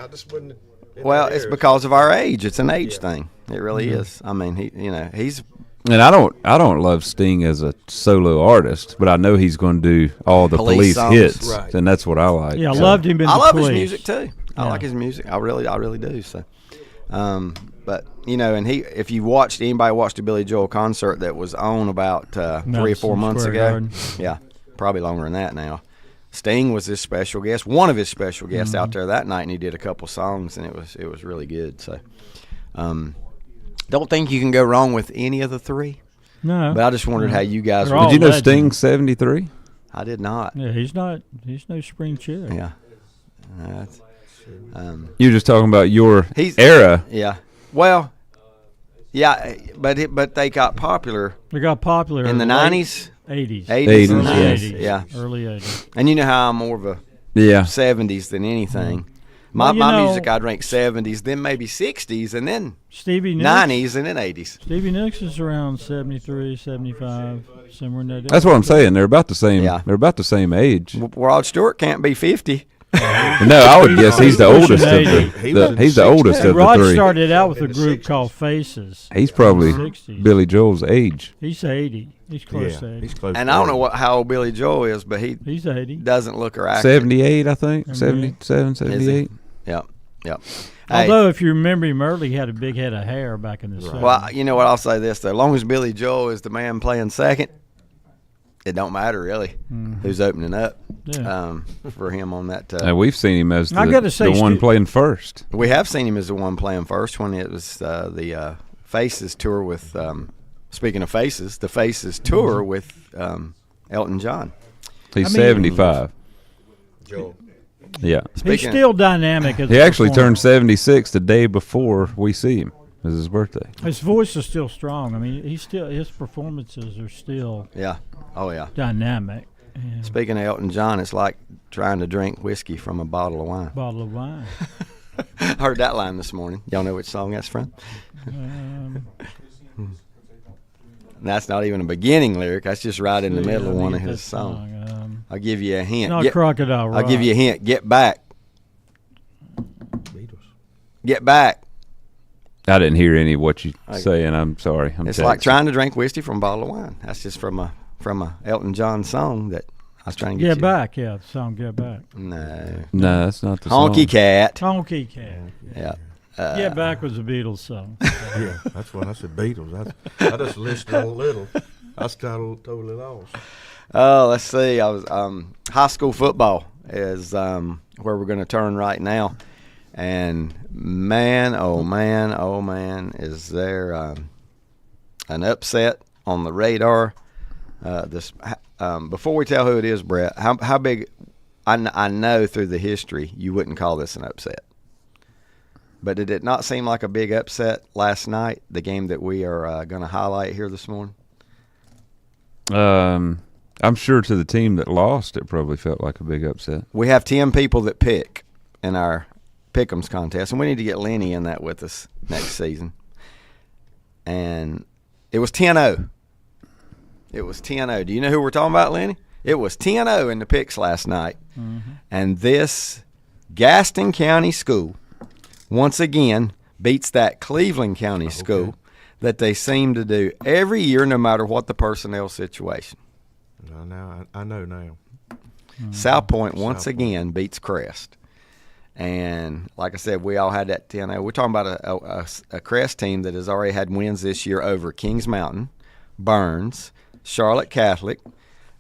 I just wouldn't. Well, it's because of our age. It's an age thing. It really is. I mean, he's. And I don't love Sting as a solo artist, but I know he's going to do all the Police police songs. hits, Right. and that's what I like. Yeah, I So- loved him in I the love Police. his music too. I Yeah. like his music. I really do. So, but and if you anybody watched a Billy Joel concert that was on about 3 or 4 Madison months Square ago. Garden. Yeah, probably longer than that now. Sting was his special guest, one of his special guests out there that night, and he did a couple songs, and it was really good. So, don't think you can go wrong with any of the 3. No. But I just wondered how you guys They're would. all Did you know legends. Sting 73? I did not. Yeah, he's no spring chicken. Yeah. That's- You were just talking about your He's- era. Yeah. Well, yeah, but they got popular They got popular in the late 90s, 80s. 80s, and 80s, 90s. yes. Yeah. Early 80s. And you know how I'm more of a Yeah. 70s than anything. My Well, you know- music I'd rank 70s, then maybe 60s, and then Stevie Nicks. 90s, and then 80s. Stevie Nicks is around 73, 75, somewhere in that. That's what I'm saying. They're about the same. Yeah. They're about the same age. Rod Stewart can't be 50. No, I would guess he's the pushing oldest of 80. he's the oldest of the Rod 3. started out with a group called Faces. He's probably 60s. Billy Joel's age. He's 80. He's close to 80. he's close. And to I don't know 80. how old Billy Joel is, but he He's 80. doesn't look or act. 78, I think. 78. 77, 78. Yep. Hey, Although, if you remember him early, he had a big head of hair back in the 70s. well, you know what? I'll say this, though. As long as Billy Joel is the man playing second, it don't matter, really, who's opening up Yeah. for him on that. And we've seen him as I gotta the say, one playing first. We have seen him as the one playing first when it was the Faces tour with, speaking of Faces, the Faces tour with Elton John. He's I mean- 75. Joel. Yeah. He's Speaking of- still dynamic. As He a actually performer. turned 76 the day before we see him. It was his birthday. His voice is still strong. I mean, his performances are still Yeah. Oh, yeah. dynamic. And Speaking of Elton John, it's like trying to drink whiskey from a bottle of wine. bottle of wine. I heard that line this morning. Y'all know which song that's from? Um, And that's not even a beginning lyric. That's just right in the see, middle of I one of think his that songs. song, I'll give you a hint. not Get- Crocodile Rock. I'll give you a hint. Get back. Beatles. Get back. I didn't hear any of what you I- saying. I'm sorry. I'm It's like texting. trying to drink whiskey from a bottle of wine. That's just from a Elton John song that I was trying to get Get you. Back. Yeah, the song Get Back. No. No, that's not the Honky song. Cat. Honky Cat. Yeah. Get Back was a Beatles song. Yeah, that's what I said. Beatles. I just listened a little. I was totally lost. Oh, let's see. I was high school football is where we're going to turn right now, and man, oh man, oh man, is there an upset on the radar? Before we tell who it is, Brett, how big? I know through the history you wouldn't call this an upset, but did it not seem like a big upset last night? The game that we are going to highlight here this morning. I'm sure to the team that lost, it probably felt like a big upset. We have 10 people that pick in our Pick'ems contest, and we need to get Lenny in that with us next season. And it was 10-0. It was 10-0. Do you know who we're talking about, Lenny? It was 10-0 in the picks last night. Mm-hmm. And this Gaston County school, once again, beats that Cleveland County school that they seem to do every year, no matter what the personnel situation. I know now. Mm-hmm. South Point once again beats Crest. And like I said, we all had that 10-0. We're talking about a Crest team that has already had wins this year over Kings Mountain, Burns, Charlotte Catholic,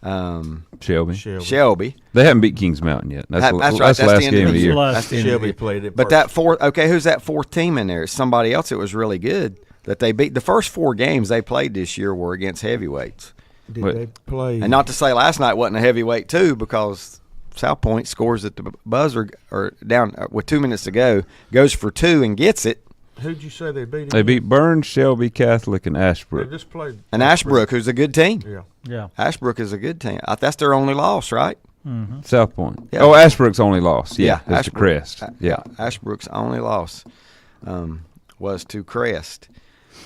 Shelby. They haven't beat Kings Mountain yet. That's right. That's the last game of the year. That's the Shelby played it. But that who's that fourth team in there? It's somebody else that was really good that they beat. The first 4 games they played this year were against heavyweights. Did they play? And not to say last night wasn't a heavyweight too, because South Point scores at the buzzer or down with 2 minutes to go, goes for 2 and gets it. Who'd you say they beat? They beat Burns, Shelby, Catholic, and Ashbrook. They just played. And Ashbrook, who's a good team. Yeah. Ashbrook is a good team. That's their only loss, right? Mm-hmm. South Point. Yeah. Oh, Ashbrook's only loss. Yeah, that's to Ashbrook. Crest. Yeah. Ashbrook's only loss was to Crest.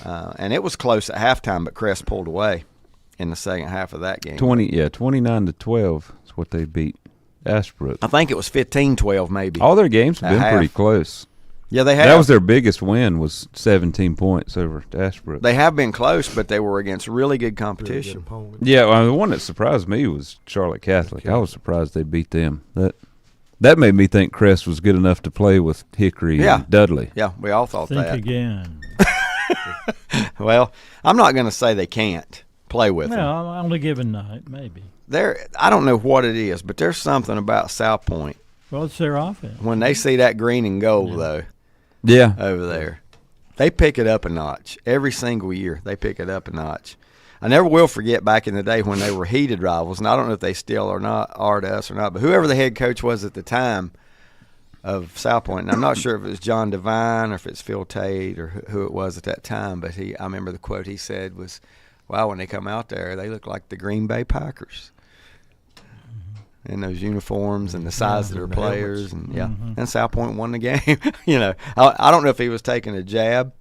And it was close at halftime, but Crest pulled away in the second half of that game. 29-12 is what they beat Ashbrook. I think it was 15-12 maybe. All their games have been pretty close. Yeah, they have. That was their biggest win, was 17 points over Ashbrook. They have been close, but they were against really good competition. Yeah, well, the one that surprised me was Charlotte Catholic. I was surprised they beat them. That made me think Crest was good enough to play with Hickory and Dudley. Yeah, we all thought that. Think again. Well, I'm not going to say they can't play with them. Well, on a given night, maybe. I don't know what it is, but there's something about South Point. Well, it's their offense. When they see that green and gold, though, over there, they pick it up a notch. Every single year, they pick it up a notch. I never will forget back in the day when they were heated rivals, and I don't know if they still are to us or not, but whoever the head coach was at the time of South Point, and I'm not sure if it was John Devine or if it's Phil Tate or who it was at that time, but I remember the quote he said was, "Wow, when they come out there, they look like the Green Bay Packers in those uniforms and the size of their players." And and South Point won the game. I don't know if he was taking a jab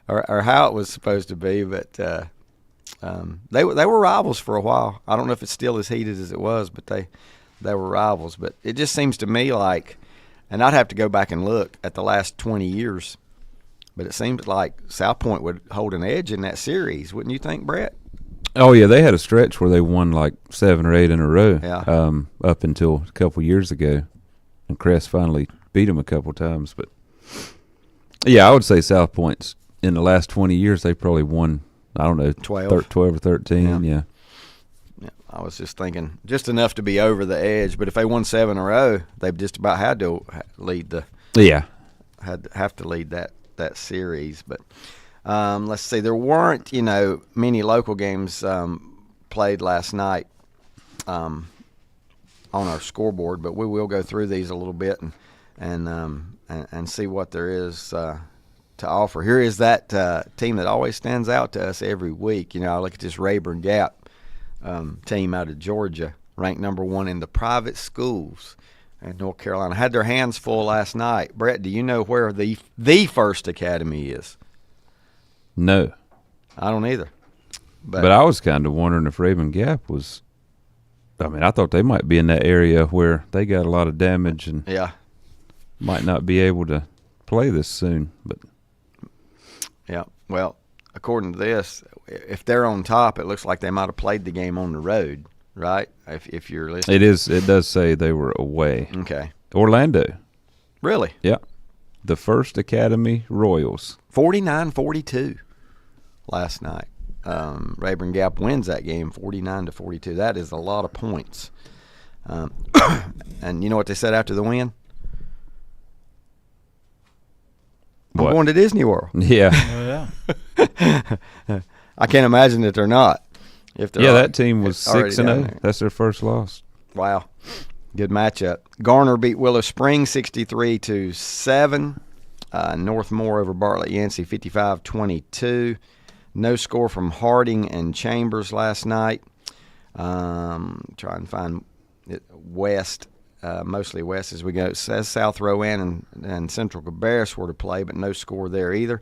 or how it was supposed to be, but they were rivals for a while. I don't know if it's still as heated as it was, but they were rivals. But it just seems to me like, and I'd have to go back and look at the last 20 years, but it seems like South Point would hold an edge in that series. Wouldn't you think, Brett? Oh, yeah, they had a stretch where they won like 7 or 8 in a row up until a couple years ago, and Crest finally beat them a couple times. But, yeah, I would say South Point's in the last 20 years, they probably won, I don't know, 12 or 13, yeah. I was just thinking just enough to be over the edge, but if they won 7 in a row, they just about had to lead have to lead that series. But let's see, there weren't many local games played last night on our scoreboard, but we will go through these a little bit and see what there is to offer. Here is that team that always stands out to us every week. I look at this Rayburn Gap team out of Georgia, ranked number 1 in the private schools in North Carolina. Had their hands full last night. Brett, do you know where the First Academy is? No. I don't either. But I was kind of wondering if Rayburn Gap was – I thought they might be in that area where they got a lot of damage and might not be able to play this soon. But yeah, well, according to this, if they're on top, it looks like they might have played the game on the road, right? If you're listening. It does say they were away. Okay. Orlando. Really? Yeah. The First Academy Royals. 49-42 last night. Rayburn Gap wins that game 49-42. That is a lot of points. And you know what they said after the win? I'm going to Disney World. Yeah. I can't imagine that they're not. That team was 6-0. That's their first loss. Wow. Good matchup. Garner beat Willow Springs 63-7. Northmore over Bartlett Yancey 55-22. No score from Harding and Chambers last night. Try and find it. West mostly west as we go. It says South Rowan and Central Cabarrus were to play, but no score there either.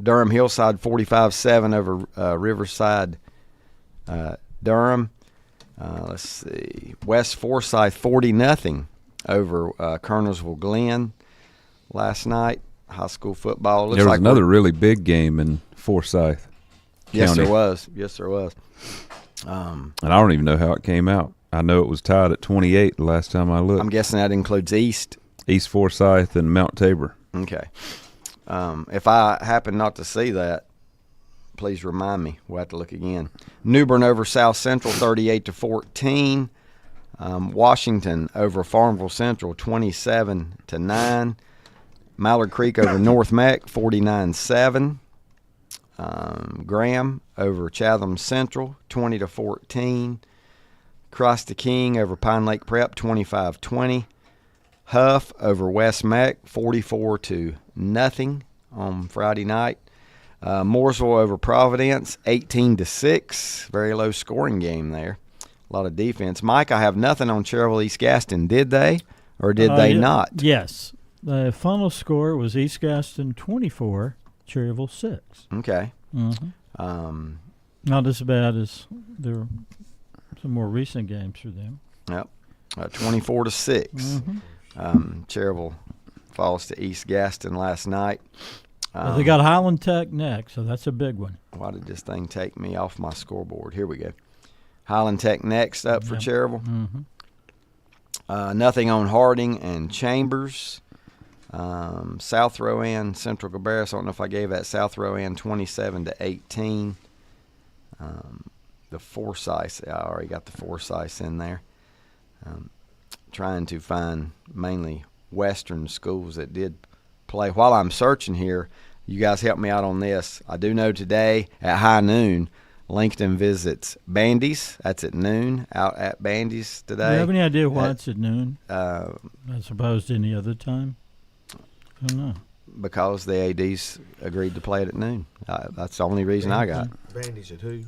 Durham Hillside 45-7 over Riverside Durham. Let's see. West Forsyth 40-0 over Kernersville Glen last night. High school football. Looks there was like another really big game in Forsyth Yes, County. there was. Yes, there was. And I don't even know how it came out. I know it was tied at 28 the last time I looked. I'm guessing that includes East Forsyth and Mount Tabor. Okay. If I happen not to see that, please remind me. We'll have to look again. New Bern over South Central 38-14. Washington over Farmville Central 27-9. Mallard Creek over North Meck 49-7. Graham over Chatham Central 20-14. Cross the King over Pine Lake Prep 25-20. Huff over West Meck 44-0 on Friday night. Mooresville over Providence 18-6. Very low scoring game there. A lot of defense. Mike, I have nothing on Cherryville East Gaston. Did they or did they not? Yes. The final score was East Gaston 24, Cherryville 6. Okay. Mm-hmm. Not as bad as there some more recent games for them. Yep. 24-6. Mm-hmm. Cherryville falls to East Gaston last night. They got Highland Tech next, so that's a big one. Why did this thing take me off my scoreboard? Here we go. Highland Tech next up for Cherryville. Mm-hmm. Nothing on Harding and Chambers. South Rowan, Central Cabarrus. I don't know if I gave that. South Rowan 27-18. The Forsyths, I already got the Forsyths in there. Trying to find mainly Western schools that did play. While I'm searching here, you guys help me out on this. I do know today at high noon, Lincoln visits Bandy's. That's at noon, out at Bandy's today. Do you have any idea why it's at noon as opposed to any other time? I don't know. Because the ADs agreed to play it at noon. That's the only reason I got. Bandy's at who?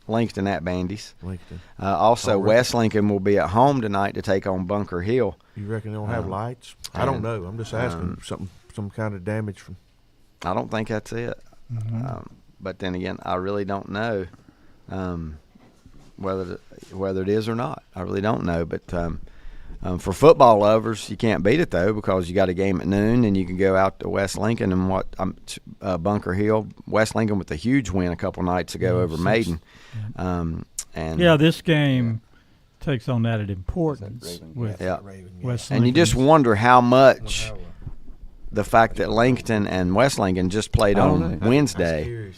Lincoln at Bandy's. Lincoln. Also, West Lincoln will be at home tonight to take on Bunker Hill. You reckon they'll have lights? I don't know. I'm just asking some kind of damage from. I don't think that's it. Mm-hmm. But then again, I really don't know whether it is or not. I really don't know. But for football lovers, you can't beat it though, because you got a game at noon, and you can go out to West Lincoln and Bunker Hill. West Lincoln with a huge win a couple nights ago over Maiden. And this game takes on added importance with West Lincoln. And you just wonder how much the fact that Lincoln and West Lincoln just played on Wednesday,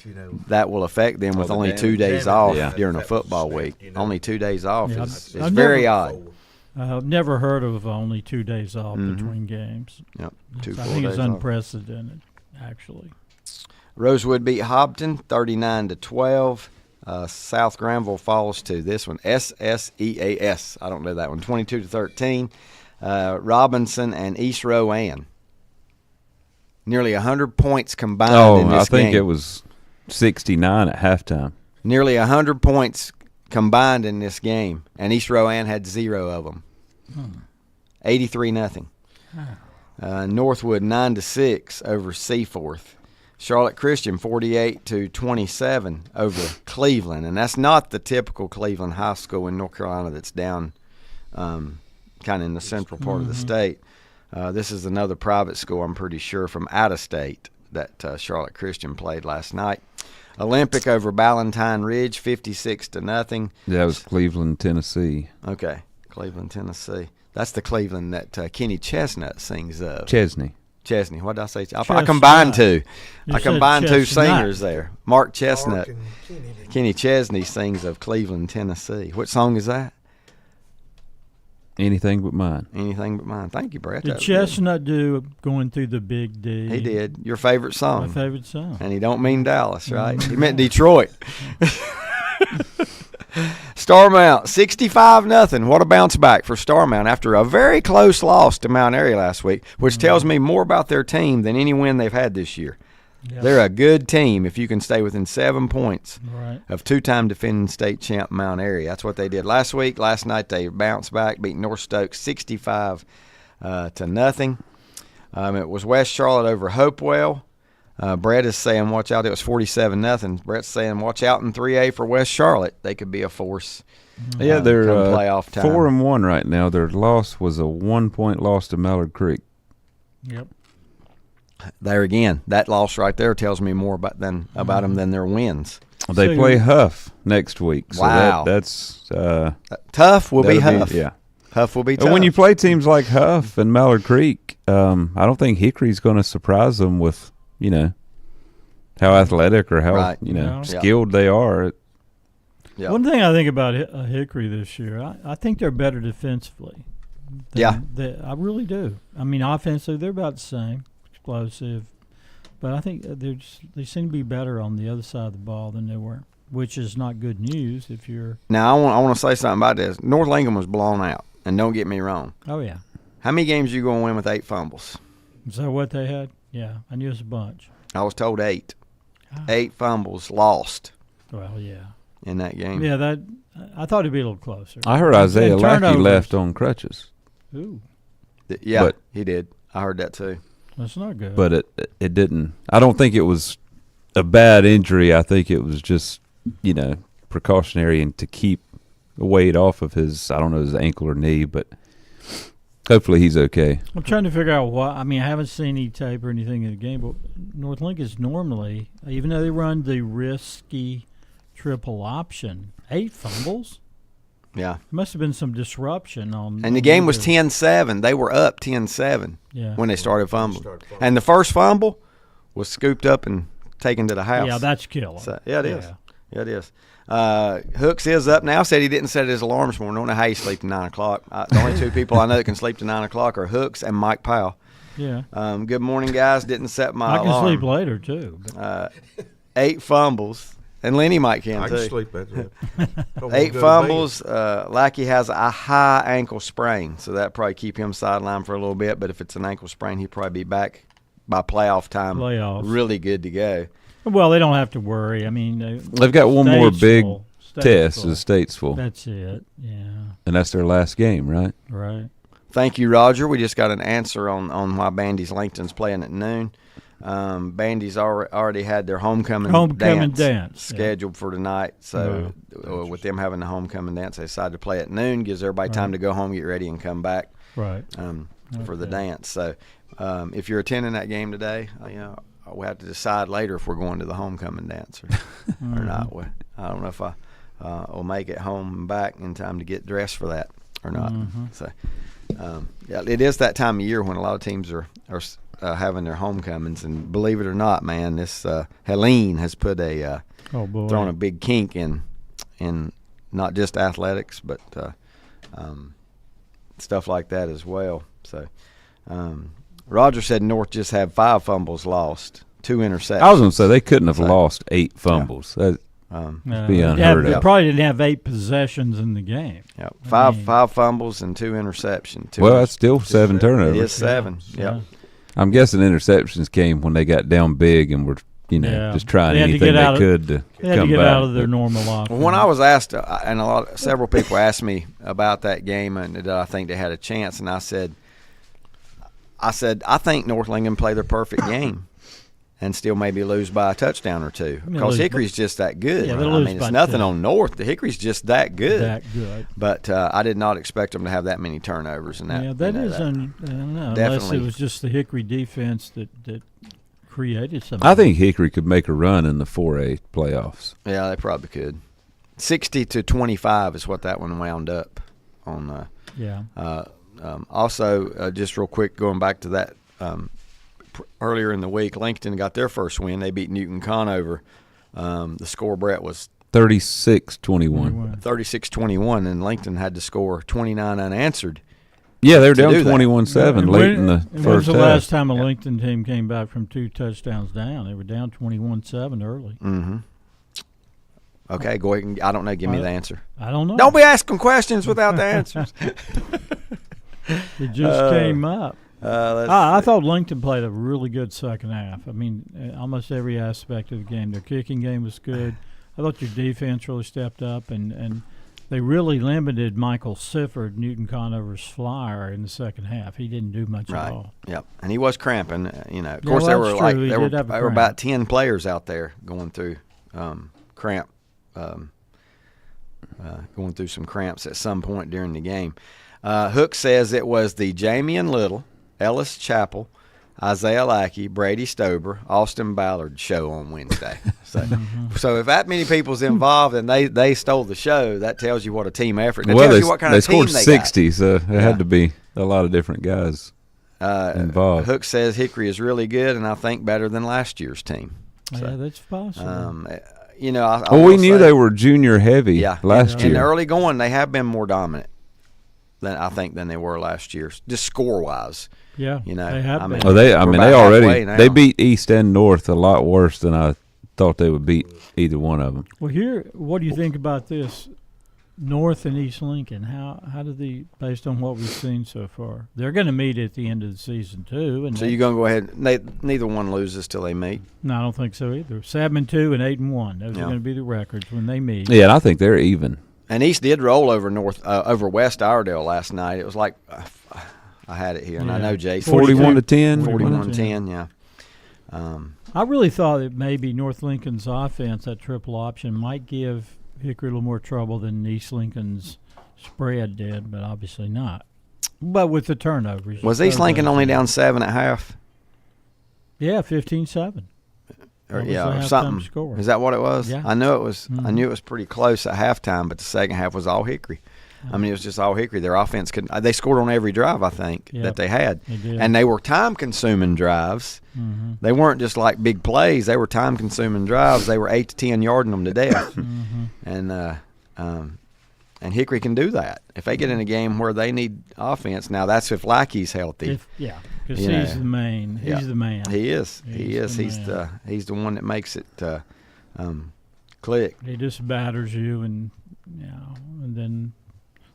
that will affect them with only 2 days off during a football week. Only 2 days off is very odd. I've never heard of only 2 days off between games. Yep, I think it's unprecedented, actually. Rosewood beat Hobton 39-12. South Granville falls to this one, SSEAS. I don't know that one. 22-13. Robinson and East Rowan. Nearly 100 points combined in this game. I think it was 69 at halftime. Nearly 100 points combined in this game, and East Rowan had 0 of them. 83-0. Northwood 9-6 over Seaforth. Charlotte Christian 48-27 over Cleveland, and that's not the typical Cleveland high school in North Carolina that's down kind of in the central part of the state. This is another private school, I'm pretty sure, from out of state that Charlotte Christian played last night. Olympic over Ballantine Ridge 56-0. That was Cleveland, Tennessee. Okay, Cleveland, Tennessee. That's the Cleveland that Kenny Chestnut sings of. Chesney. What did I say? I combined two. I combined two Chestnut. singers there. Mark Chestnut. Kenny Chesney sings of Cleveland, Tennessee. What song is that? Anything But Mine. Anything But Mine. Thank you, Brett. Did Chestnut do Going Through the Big D? He did. Your favorite song. My favorite song. And he don't mean Dallas, right? He meant Detroit. Starmount, 65-0. What a bounce back for Starmount after a very close loss to Mount Airy last week, which tells me more about their team than any win they've had this year. Yep. They're a good team if you can stay within 7 points Right. of two-time defending state champ Mount Airy. That's what they did last week. Last night they bounced back, beat North Stokes 65 to nothing. It was West Charlotte over Hopewell. Brett is saying, watch out. It was 47-0. Brett's saying, watch out in 3A for West Charlotte. They could be a force. Yeah, they're come playoff time. 4-1 right now. Their loss was a 1-point loss to Mallard Creek. Yep. There again, that loss right there tells me more about them than their wins. They play Huff next week. So Wow. that's Tough will be Huff. Yeah. Huff will be tough. And when you play teams like Huff and Mallard Creek, I don't think Hickory's going to surprise them with, how athletic or how, Right. skilled they are. Yep. One thing I think about Hickory this year, I think they're better defensively. I really do. I mean, offensively, they're about the same, explosive. But I think they seem to be better on the other side of the ball than they were, which is not good news if you're. Now, I want to say something about this. North Lincoln was blown out, and don't get me wrong. Oh, yeah. How many games are you going to win with 8 fumbles? Is that what they had? Yeah, I knew it was a bunch. I was told 8. 8 fumbles lost Well, yeah. in that game. Yeah, I thought it'd be a little closer. I heard Isaiah And Lackey turnovers. left on crutches. Ooh, Yeah, he did. I heard that too. that's not good. But it didn't. I don't think it was a bad injury. I think it was just, precautionary and to keep the weight off of his ankle or knee. But hopefully he's okay. I'm trying to figure out why. I mean, I haven't seen any tape or anything in the game, but North Lincoln's normally, even though they run the risky triple option, 8 fumbles. Yeah. There must have been some disruption on. And the game was 10-7. They were up 10-7 when they started fumbling. And the first fumble was scooped up and taken to the house. Yeah, that's killer. So, yeah, it is. Yeah, it is. Hooks is up now. Said he didn't set his alarm this morning. I don't know how you sleep to 9 o'clock. The only 2 people I know that can sleep to 9 o'clock are Hooks and Mike Powell. Yeah. Good morning, guys. Didn't set my alarm. I can sleep later, too. 8 fumbles. And Lenny might can, I too. can sleep at that. 8 fumbles. Lackey has a high ankle sprain, so that probably keep him sidelined for a little bit. But if it's an ankle sprain, he'll probably be back by playoff time. Really good to go. Well, they don't have to worry. I mean, they've got one more big test as Statesville. That's it. Yeah. And that's their last game, right? Right. Thank you, Roger. We just got an answer on why Bandy's Langton's playing at noon. Bandy's already had their homecoming dance scheduled for tonight. So with them having the homecoming dance, they decided to play at noon. Gives everybody time to go home, get ready, and come back for the dance. So if you're attending that game today, we have to decide later if we're going to the homecoming dance or not. I don't know if I will make it home and back in time to get dressed for that or not. So it is that time of year when a lot of teams are having their homecomings, and believe it or not, man, this Helene has put thrown a big kink in not just athletics, but stuff like that as well. So Roger said North just had 5 fumbles lost, 2 interceptions. I was going to say they couldn't have lost 8 fumbles. That'd be unheard of. They probably didn't have 8 possessions in the game. Yep. Five fumbles and 2 interceptions. That's still 7 turnovers. It is 7. Yep. I'm guessing interceptions came when they got down big and were, just trying anything they could to they had to get out of their normal offense. When I was asked, and several people asked me about that game, and did I think they had a chance, and I said, I think North Lincoln play their perfect game and still maybe lose by a touchdown or 2 because Hickory's just that good. Yeah, I mean, it's nothing on North. The Hickory's just that good. That good. But I did not expect them to have that many turnovers. And that, I don't know, unless it was just the Hickory defense that created something. I think Hickory could make a run in the 4A playoffs. Yeah, they probably could. 60-25 is what that one wound up on. Also, just real quick, going back to that, earlier in the week, Lincoln got their first win. They beat Newton Conover. The score, Brett, was 36-21. 36-21, and Lincoln had to score 29 unanswered. Yeah, they were down 21-7 late in the first half. When's the last time a Lincoln team came back from 2 touchdowns down? They were down 21-7 early. Mm-hmm. Okay, go ahead. I don't know. Give me the answer. I don't know. Don't be asking questions without the answers. It just came up. I thought Lincoln played a really good second half. I mean, almost every aspect of the game. Their kicking game was good. I thought your defense really stepped up, and they really limited Michael Sifford, Newton Conover's flyer, in the second half. He didn't do much at all. Yep, and he was cramping. Of well, course, there were that's true. there were about 10 players out there going through cramp, going through some cramps at some point during the game. Hook says it was the Jamian Little, Ellis Chappell, Isaiah Lackey, Brady Stober, Austin Ballard show on Wednesday. So if that many people's involved and they stole the show, that tells you what a team effort. That tells you what kind of team scored 60, got. so it had to be a lot of different guys involved. Hook says Hickory is really good, and I think better than last year's team. So, yeah, that's possible. We knew they were junior heavy last year. In the early going, they have been more dominant than they were last year, just score wise. Yeah, they have been. Well, they beat East and North a lot worse than I thought they would beat either one of them. Well, what do you think about this? North and East Lincoln, how do based on what we've seen so far, they're going to meet at the end of the season too. And so you're going to go ahead. Neither one loses till they meet. No, I don't think so either. 7-2 and 8-1. Those are going to be the records when they meet. Yeah, and I think they're even. And East did roll over over West Iredale last night. It was like I had it here, and I know Jay 41-10. 41-10. Yeah. I really thought that maybe North Lincoln's offense, that triple option, might give Hickory a little more trouble than East Lincoln's spread did, but obviously not. But with the turnovers. Was East Lincoln only down 7 at half? Yeah, 15-7. Or something. Score. Is that what it was? Yeah. I knew it was. I knew it was pretty close at halftime, but the second half was all Hickory. I mean, it was just all Hickory. Their offense they scored on every drive, I think, that they had. They did. And they were time-consuming drives. Mm-hmm. They weren't just like big plays. They were time-consuming drives. They were 8 to 10 yarding them to death. And Hickory can do that. If they get in a game where they need offense, now that's if Lackey's healthy. Because he's the main. He's the man. He is. He's the one that makes it click. He just batters you, and and then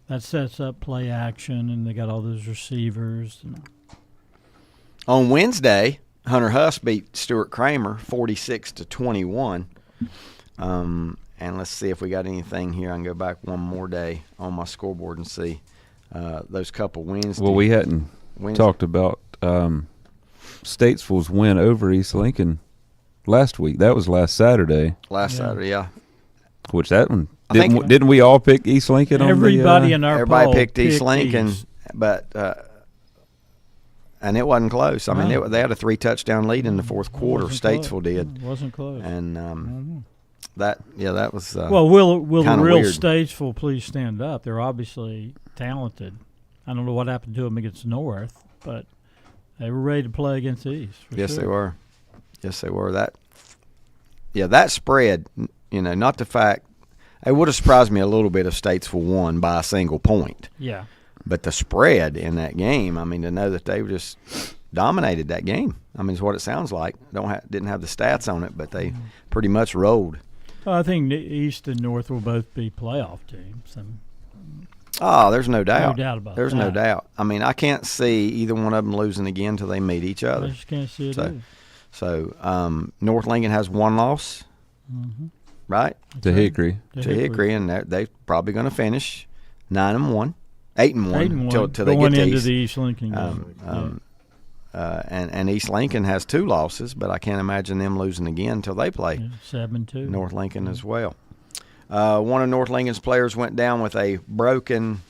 that sets up play action, and they got all those receivers. On Wednesday, Hunter Huss beat Stuart Kramer 46-21. And let's see if we got anything here. I can go back one more day on my scoreboard and see those couple wins. Well, we hadn't talked about Statesville's win over East Lincoln last week. That was last Saturday. Saturday, yeah. Which that one didn't we all pick East Lincoln? Everybody in our everybody poll picked East Lincoln, East. But and it wasn't close. I mean, they had a 3-touchdown lead in the fourth quarter. Statesville did. It wasn't close. And that was well. Will the real weird. Statesville please stand up? They're obviously talented. I don't know what happened to them against North, but they were ready to play against East. Yes, they were. Yes, they were. That spread. Not the fact. It would have surprised me a little bit if Statesville won by a single point. Yeah. But the spread in that game, I mean, to know that they just dominated that game. I mean, it's what it sounds like. Didn't have the stats on it, but they pretty much rolled. Well, I think East and North will both be playoff teams. There's no doubt. No doubt about There's that. no doubt. I mean, I can't see either one of them losing again until they meet each other. I just can't see it either. So North Lincoln has one loss, right? To Hickory. To Hickory, and they're probably going to finish 9-1, 8-1 till they going get to into East. the East Lincoln game. And East Lincoln has 2 losses, but I can't imagine them losing again until they play 7-2. North Lincoln as well. One of North Lincoln's players went down with a broken,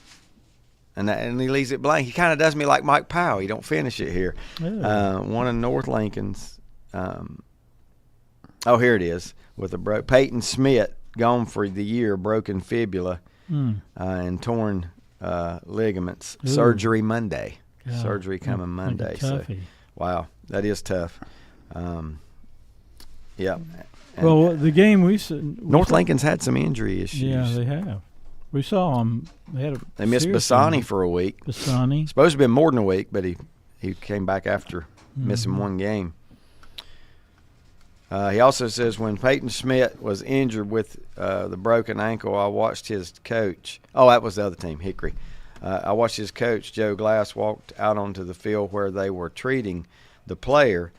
and he leaves it blank. He kind of does me like Mike Powell. He don't finish it here. One of North Lincoln's. Here it is with a Peyton Smith gone for the year, broken fibula and torn ligaments. Ooh. Surgery Monday. God. Surgery coming Monday. So, wow, that is tough. Yeah. Well, the game North Lincoln's had some injury issues. Yeah, they have. We saw them. They missed Bassani for a week. Bassani. Supposed to have been more than a week, but he came back after missing one game. He also says when Peyton Smith was injured with the broken ankle, I watched his coach. Oh, that was the other team, Hickory. I watched his coach, Joe Glass, walked out onto the field where they were treating the player,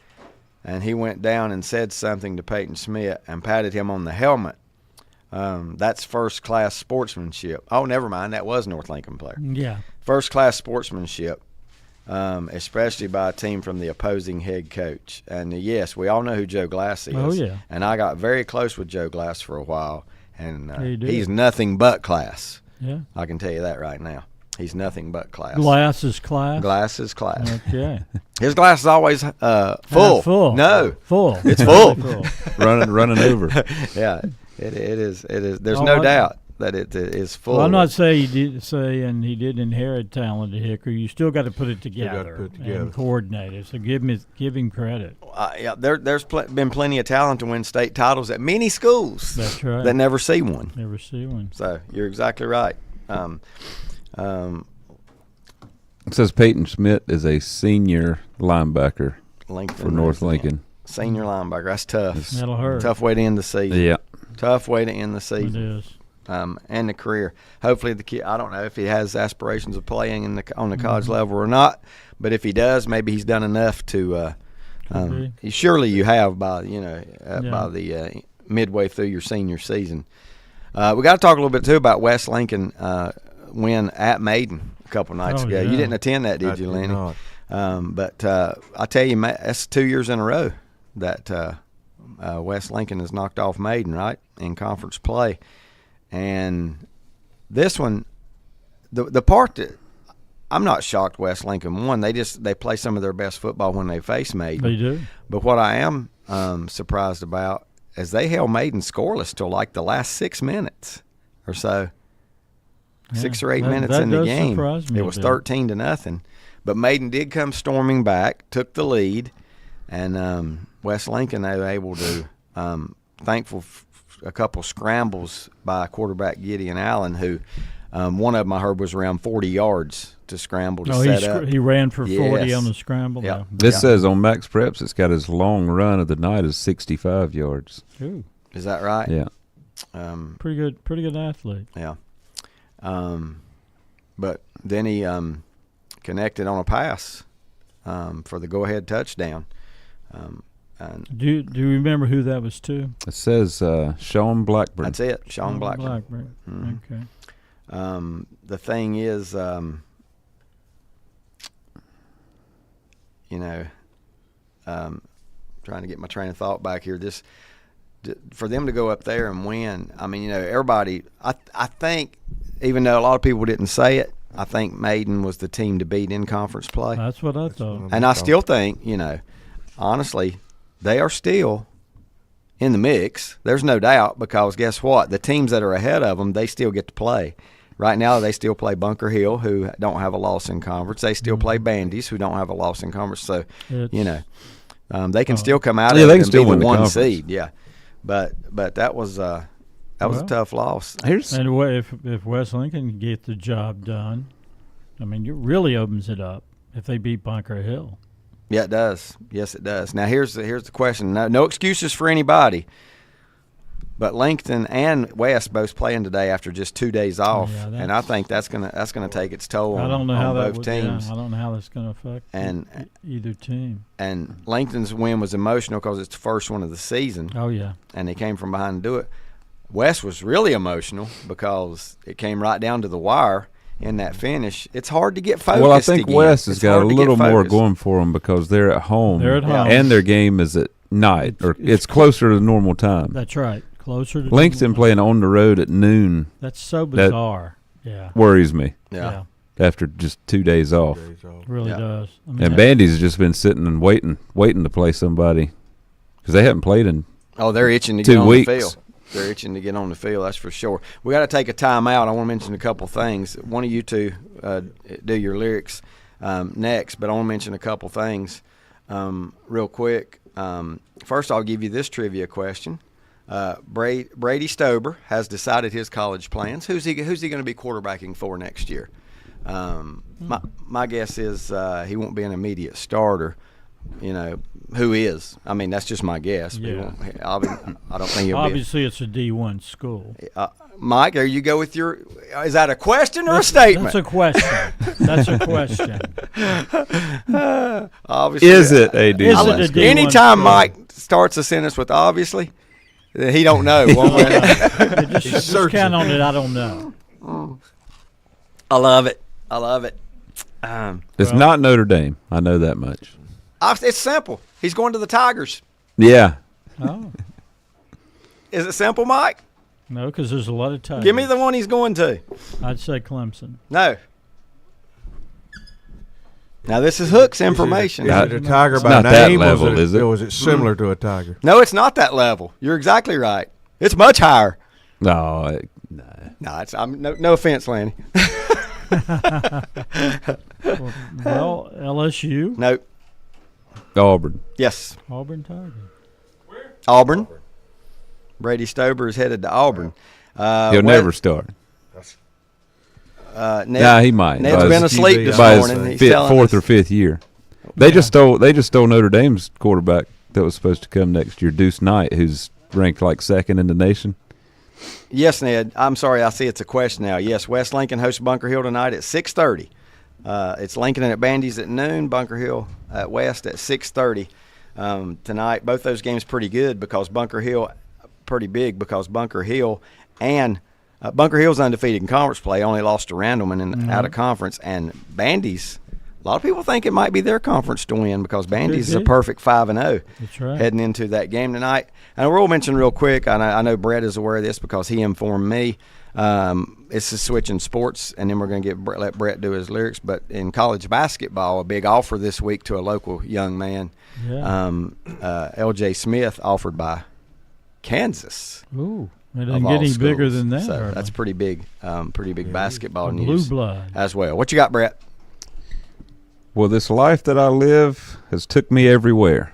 and he went down and said something to Peyton Smith and patted him on the helmet. That's first-class sportsmanship. Oh, never mind. That was North Lincoln player. Yeah. First-class sportsmanship, especially by a team from the opposing head coach. And, yes, we all know who Joe Glass is. Oh, yeah. And I got very close with Joe Glass for a while, and You did. he's nothing but class. Yeah. I can tell you that right now. He's nothing but class. Glass is class. Glass is class. Okay. His glass is always full. Full. No. Full. It's full. running over. Yeah, it is. There's Oh, no doubt that it is full. Well, I'm not saying he did inherit talent at Hickory. You still got to put it together, put it together. and coordinate it. So give him credit. Yeah, there's been plenty of talent to win state titles at many schools. That's right. That never see one. Never see one. So you're exactly right. It says Peyton Schmidt is a senior linebacker Lincoln for North resident. Lincoln. Senior linebacker. That's tough. That'll hurt. Tough way to end the season. Yeah. Tough way to end the It season. is. And the career. Hopefully the kid. I don't know if he has aspirations of playing on the college level or not, but if he does, maybe he's done enough to. Surely you have by the midway through your senior season. We got to talk a little bit too about West Lincoln win at Maiden a couple nights ago. Yeah. You didn't attend that, did you, Lenny? Not. But I tell you, that's 2 years in a row that West Lincoln has knocked off Maiden, right, in conference play. And this one, the part that I'm not shocked West Lincoln won. They play some of their best football when they face Maiden. They do. But what I am surprised about is they held Maiden scoreless till like the last 6 minutes or so. Yeah, 6 or 8 that- minutes that in the does game. surprise me It a was bit. 13-0. But Maiden did come storming back, took the lead, and West Lincoln, they were able to, thankful for a couple scrambles by quarterback Gideon Allen, who one of them I heard was around 40 yards to scramble to set up. He ran for 40 Yes. on the scramble. Yeah. Yeah. This says on Max Preps it's got his long run of the night is 65 yards. Ooh, Is that right? Yeah. pretty good athlete. Yeah. But then he connected on a pass for the go-ahead touchdown. And Do you remember who that was to? It says Sean Blackburn. that's it, Sean Blackburn. Blackburn. Mhm. Okay. The thing is, trying to get my train of thought back here. For them to go up there and win, I mean, everybody. I think, even though a lot of people didn't say it, I think Maiden was the team to beat in conference play. That's what I thought. And I still think, honestly, they are still in the mix. There's no doubt, because guess what? The teams that are ahead of them, they still get to play. Right now, they still play Bunker Hill, who don't have a loss in conference. They still play Bandy's, who don't have a loss in conference. So, they can still come out of it they can and still be win the the one conference. seed. Yeah, but that was a tough loss. And if West Lincoln can get the job done, I mean, it really opens it up if they beat Bunker Hill. Yeah, it does. Yes, it does. Now, here's the question. No excuses for anybody. But Lincoln and West both playing today after just 2 days off, Yeah, and I think that's gonna take its toll I don't know how on that both would, teams. Yeah, I don't know how that's going to affect either team. And Lincoln's win was emotional because it's the first one of the season. Oh yeah, and they came from behind to do it. West was really emotional because it came right down to the wire in that finish. It's hard to get focused. Well, I think again. West has It's got a hard to get little more focused. going for them because they're at home. They're at home. And their game is at night, it's closer to normal time. that's right. Closer to Langston playing on the road at noon That's so bizarre. Yeah, worries me Yeah. after just 2 days off. really Yeah. does. I mean, And Bandy's has just been sitting and waiting to play somebody because they haven't played in Oh, they're itching to 2 get on weeks. the field. They're itching to get on the field, that's for sure. We got to take a timeout. I want to mention a couple things. One of you two do your lyrics next, but I want to mention a couple things real quick. First, I'll give you this trivia question. Brady Stober has decided his college plans. Who's he going to be quarterbacking for next year? My guess is he won't be an immediate starter. Who is? I mean, that's just my guess. But Yeah. I don't think he'll obviously it's a D1 school. be. Mike, there you go with your. Is that a question or a statement? That's a question. That's a question. Obviously, Is it AD? Is it a D1 anytime school? Mike starts a sentence with obviously, he don't know. One way. Just count on it. I don't know. I love it. I love it. It's not Notre Dame. I know that much. It's simple. He's going to the Tigers. Yeah. Oh. Is it simple, Mike? No, because there's a lot of Tigers. Give me the one he's going to. I'd say Clemson. No. Now this is Hook's information. Is it a tiger It's by not that name, level, or is it? Or was it similar to a tiger? No, it's not that level. You're exactly right. It's much higher. No. No, it's no offense, Lanny. Well, LSU. No. Auburn. Yes. Auburn Tigers. Auburn. Brady Stober is headed to Auburn. He'll never start. Ned, He might. Ned's By been his- asleep this by his morning. He's telling fourth us. or fifth year. They just stole Notre Dame's quarterback that was supposed to come next year, Deuce Knight, who's ranked like second in the nation. Yes, Ned. I'm sorry. I see it's a question now. Yes, West Lincoln hosts Bunker Hill tonight at 6:30. It's Lincoln at Bandy's at noon. Bunker Hill at West at 6:30 tonight. Both those games pretty good because Bunker Hill pretty big because Bunker Hill and Bunker Hill's undefeated in conference play. Only lost to Randleman in out of conference, and Bandy's. A lot of people think it might be their conference to win because Bandy's is a perfect 5-0 That's right. heading into that game tonight. And we'll mention real quick, I know Brett is aware of this because he informed me. It's a switching sports, and then we're going to let Brett do his lyrics. But in college basketball, a big offer this week to a local young man, L.J. Smith, offered by Kansas. Ooh. It Of doesn't all get any schools. bigger than that. So hardly. that's pretty big basketball Blue news blood. as well. What you got, Brett? Well, this life that I live has took me everywhere.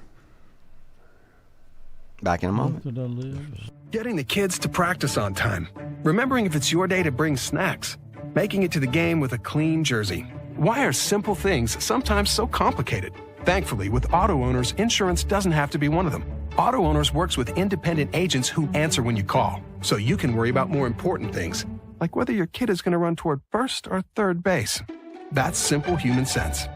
Back in a moment. Did I live? Getting the kids to practice on time. Remembering if it's your day to bring snacks. Making it to the game with a clean jersey. Why are simple things sometimes so complicated? Thankfully, with Auto Owners, insurance doesn't have to be one of them. Auto Owners works with independent agents who answer when you call, so you can worry about more important things, like whether your kid is going to run toward first or third base. That's simple human sense.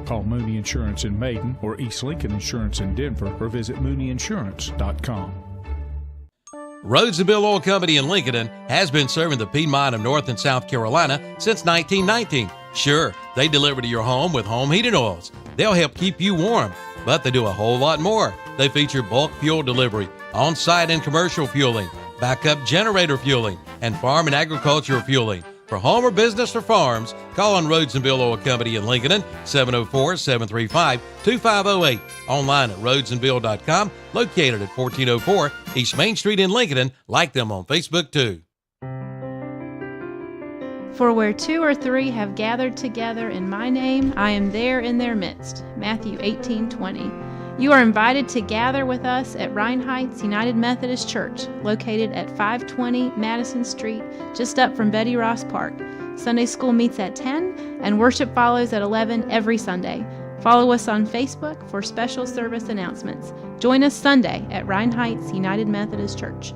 Call Mooney Insurance in Maiden or East Lincoln Insurance in Denver or visit MooneyInsurance.com. Rhodes & Bill Oil Company in Lincoln has been serving the Piedmont of North and South Carolina since 1919. Sure, they deliver to your home with home heating oils. They'll help keep you warm, but they do a whole lot more. They feature bulk fuel delivery, on-site and commercial fueling, backup generator fueling, and farm and agricultural fueling. For home or business or farms, call on Rhodes & Bill Oil Company in Lincoln, 704-735-2508. Online at rhodesandbill.com, located at 1404 East Main Street in Lincoln. Like them on Facebook, too. For where two or three have gathered together in my name, I am there in their midst. Matthew 18:20. You are invited to gather with us at Rhine Heights United Methodist Church, located at 520 Madison Street, just up from Betty Ross Park. Sunday school meets at 10, and worship follows at 11 every Sunday. Follow us on Facebook for special service announcements. Join us Sunday at Rhine Heights United Methodist Church.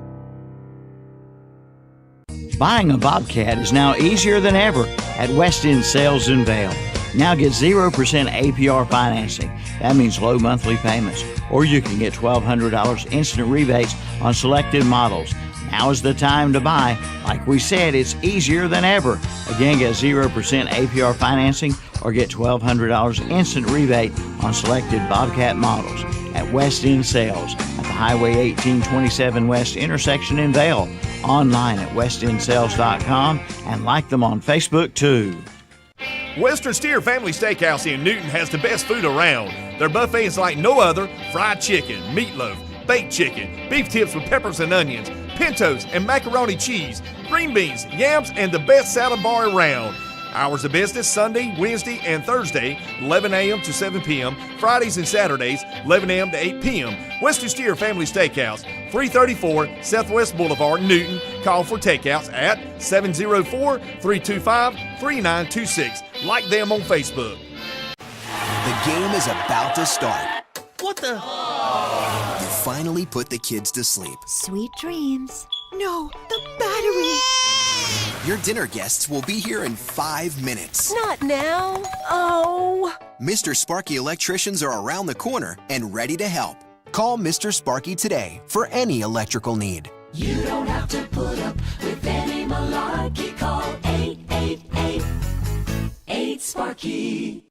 Buying a Bobcat is now easier than ever at West End Sales in Vail. Now get 0% APR financing. That means low monthly payments. Or you can get $1,200 instant rebates on selected models. Now is the time to buy. Like we said, it's easier than ever. Again, get 0% APR financing or get $1,200 instant rebate on selected Bobcat models at West End Sales at the Highway 1827 West intersection in Vail. Online at westendsales.com and like them on Facebook too. Western Steer Family Steakhouse in Newton has the best food around. Their buffet is like no other. Fried chicken, meatloaf, baked chicken, beef tips with peppers and onions, pintos and macaroni cheese, green beans, yams, and the best salad bar around. Hours of business Sunday, Wednesday, and Thursday, 11 a.m. to 7 p.m. Fridays and Saturdays, 11 a.m. to 8 p.m. Western Steer Family Steakhouse, 334 Southwest Boulevard, Newton. Call for takeouts at 704-325-3926. Like them on Facebook. The game is about to start. What the? You finally put the kids to sleep. Sweet dreams. No, the battery. Your dinner guests will be here in 5 minutes. Not now. Oh. Mr. Sparky electricians are around the corner and ready to help. Call Mr. Sparky today for any electrical need. You don't have to put up with any malarkey. Call 888-8-SPARKY.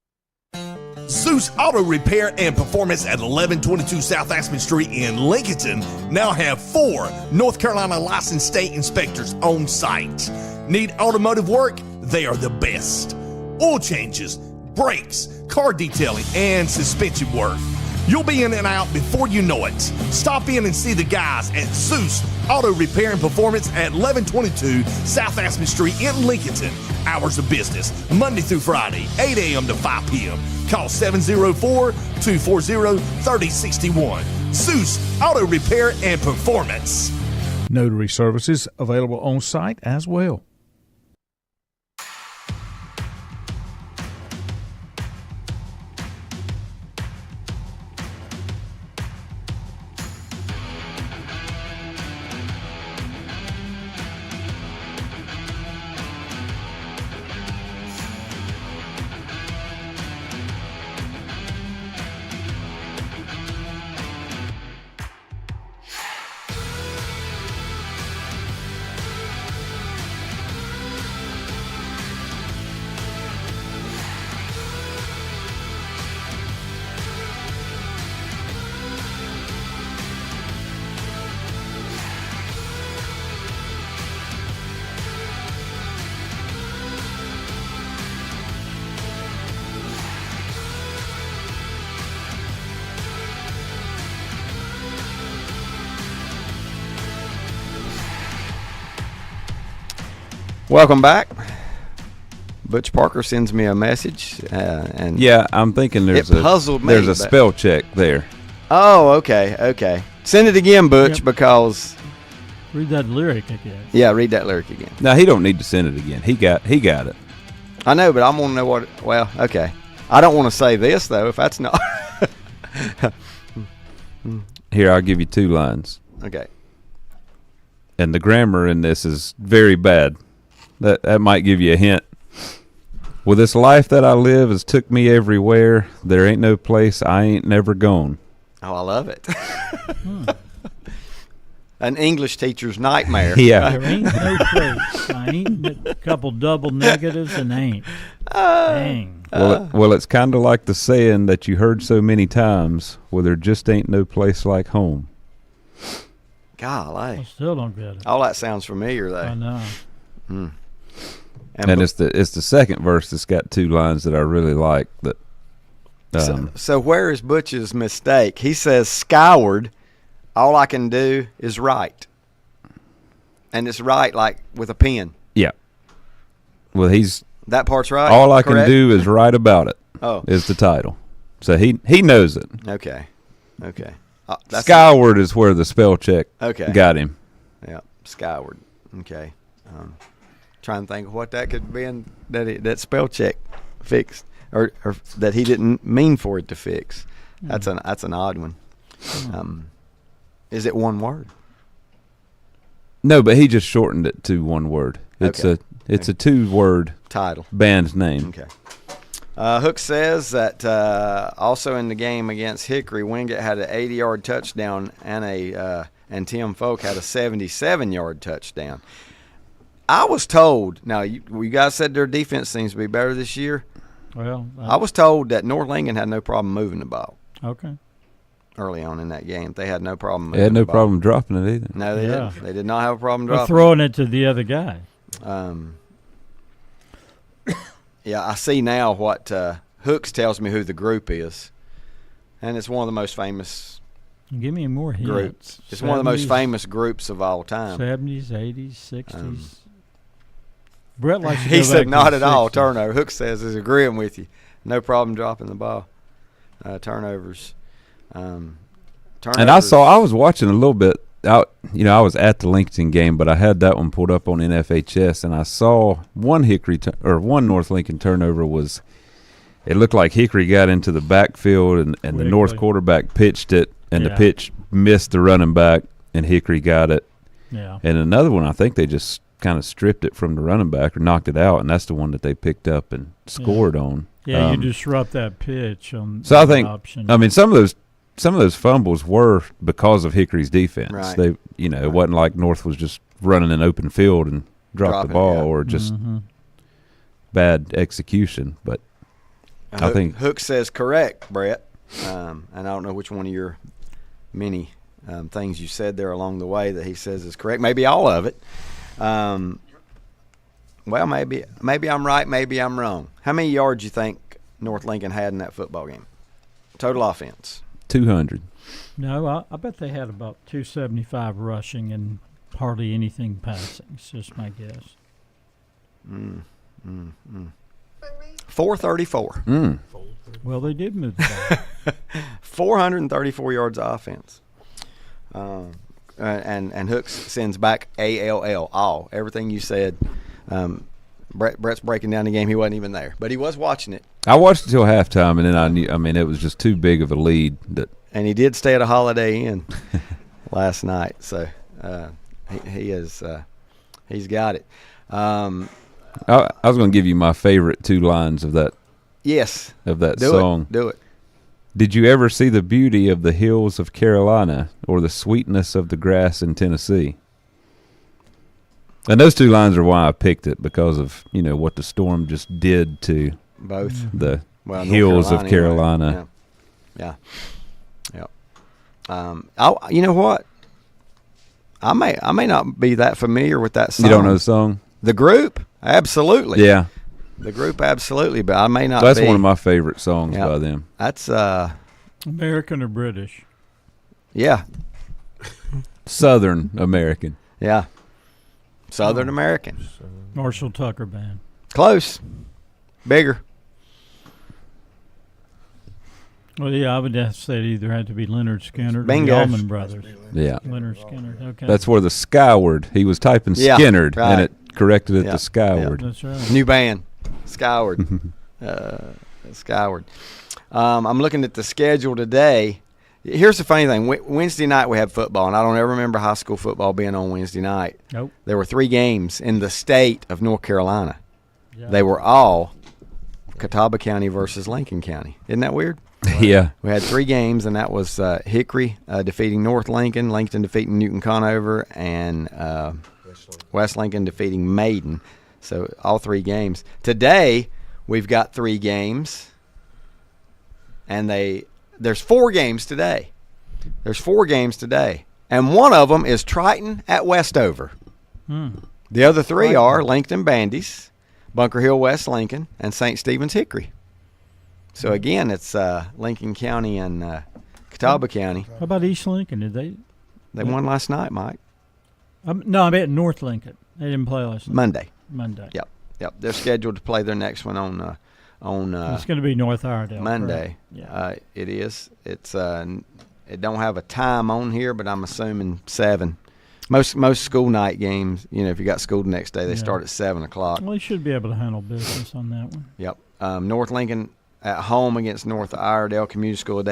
Zeus Auto Repair and Performance at 1122 South Aspen Street in Lincoln now have 4 North Carolina licensed state inspectors on site. Need automotive work? They are the best. Oil changes, brakes, car detailing, and suspension work. You'll be in and out before you know it. Stop in and see the guys at Zeus Auto Repair and Performance at 1122 South Aspen Street in Lincoln. Hours of business, Monday through Friday, 8 a.m. to 5 p.m. Call 704-240-3061. Zeus Auto Repair and Performance. Notary services available on site as well. Welcome back. Butch Parker sends me a message, and yeah, I'm thinking there's a spell check there. Oh, okay. Send it again, Butch, because read that lyric again. Yeah, read that lyric again. No, he don't need to send it again. He got it. I know, but I want to know what. Well, okay. I don't want to say this though. If that's not here, I'll give you 2 lines. Okay. And the grammar in this is very bad. That might give you a hint. Well, this life that I live has took me everywhere. There ain't no place I ain't never gone. Oh, I love it. An English teacher's nightmare. Yeah. There ain't no place. I ain't a couple double negatives and ain't. Dang. Well, it's kind of like the saying that you heard so many times, well, there just ain't no place like home. Golly. I still don't get it. All that sounds familiar, though. I know. And it's the second verse that's got 2 lines that I really like. That. So where is Butch's mistake? He says, skyward, all I can do is write. And it's right like with a pen. Yeah. Well, that part's right. All I correct? can do is write about it. Oh. Is the title. So he knows it. Okay. Skyward is where the spell check got him. Yeah, skyward. Okay. Trying to think of what that could be in that spell check fixed, or that he didn't mean for it to fix. That's an odd one. Is it one word? No, but he just shortened it to one word. It's a 2-word title band's name. Okay. Hook says that also in the game against Hickory, Wingate had an 80-yard touchdown and Tim Folk had a 77-yard touchdown. I was told, now you guys said their defense seems to be better this year. Well, I was told that North Lincoln had no problem moving the ball. Okay. Early on in that game, they had no problem moving They had no the ball. problem dropping it either. No, they didn't. They did not have a problem Or dropping throwing it to the other guy. Yeah, I see now what Hooks tells me who the group is, and it's one of the most famous Give me more hints. groups. It's one of the most famous groups of all time. 70s, 80s, 60s. Brett likes to He go said back not to at the all 60s. turnover. Hooks says he's agreeing with you. No problem dropping the ball. Turnovers. And I was watching a little bit out. I was at the Lincoln game, but I had that one pulled up on NFHS, and I saw one one North Lincoln turnover was. It looked like Hickory got into the backfield, and the North quarterback pitched it, and the pitch missed the running back, and Hickory got it. Yeah. And another one, I think they just kind of stripped it from the running back or knocked it out, and that's the one that they picked up and scored on. Yeah, you disrupt that pitch on. So I think, option. I mean, some of those fumbles were because of Hickory's defense. Right. They, it wasn't like North was just running an open field and dropped the ball or just bad execution. But I think Hook says correct, Brett. And I don't know which one of your many things you said there along the way that he says is correct. Maybe all of it. Well, maybe I'm right, maybe I'm wrong. How many yards you think North Lincoln had in that football game? Total offense. 200. No, I bet they had about 275 rushing and hardly anything passing. It's just my guess. 434. Well, they did move the ball. 434 yards of offense. And Hooks sends back ALL, all. Everything you said. Brett's breaking down the game. He wasn't even there, but he was watching it. I watched it till halftime, and then I knew. I mean, it was just too big of a lead. And he did stay at a Holiday Inn last night, so he's got it. I was going to give you my favorite two lines of that. Yes. Of that Do song. Do it. Did you ever see the beauty of the hills of Carolina or the sweetness of the grass in Tennessee? And those two lines are why I picked it, because of, what the storm just did to both the hills of Carolina. Anyway. Yeah. You know what? I may not be that familiar with that song. You don't know the song? The group? Absolutely. Yeah. The group, absolutely, but I may not That's be. one of my favorite songs by them. That's American or British? Yeah. Southern American. Yeah. Southern American. Marshall Tucker Band. Close. Bigger. Well, yeah, I would have to say it either had to be Leonard Skinner or Bingo. the Allman Brothers. Yeah. Leonard Skinner. Okay. That's where the Skyward. He was typing Skinnerd, right. and it corrected it to Skyward. Yeah, that's right. New band. Skyward. Skyward. I'm looking at the schedule today. Here's the funny thing. Wednesday night we had football, and I don't ever remember high school football being on Wednesday night. Nope. There were 3 games in the state of North Carolina. Yeah. They were all Catawba County versus Lincoln County. Isn't that weird? Yeah. We had 3 games, and that was Hickory defeating North Lincoln, Lincoln defeating Newton Conover, and West Lincoln defeating Maiden. So all 3 games. Today we've got 3 games, and there's 4 games today. There's 4 games today, and one of them is Triton at Westover. The other 3 are Lincoln Bandies, Bunker Hill West Lincoln, and St. Stephen's Hickory. So again, it's Lincoln County and Catawba County. How about East Lincoln? Did they? They won last night, Mike. No, I meant North Lincoln. They didn't play last night. Monday. Yep. They're scheduled to play their next one on. It's going to be North Iredale. Monday. Correct? Yeah. It is. It's it don't have a time on here, but I'm assuming 7. Most school night games, if you got school the next day, they start at 7:00. Well, they should be able to handle business on that one. Yep. North Lincoln at home against North Iredale Community School of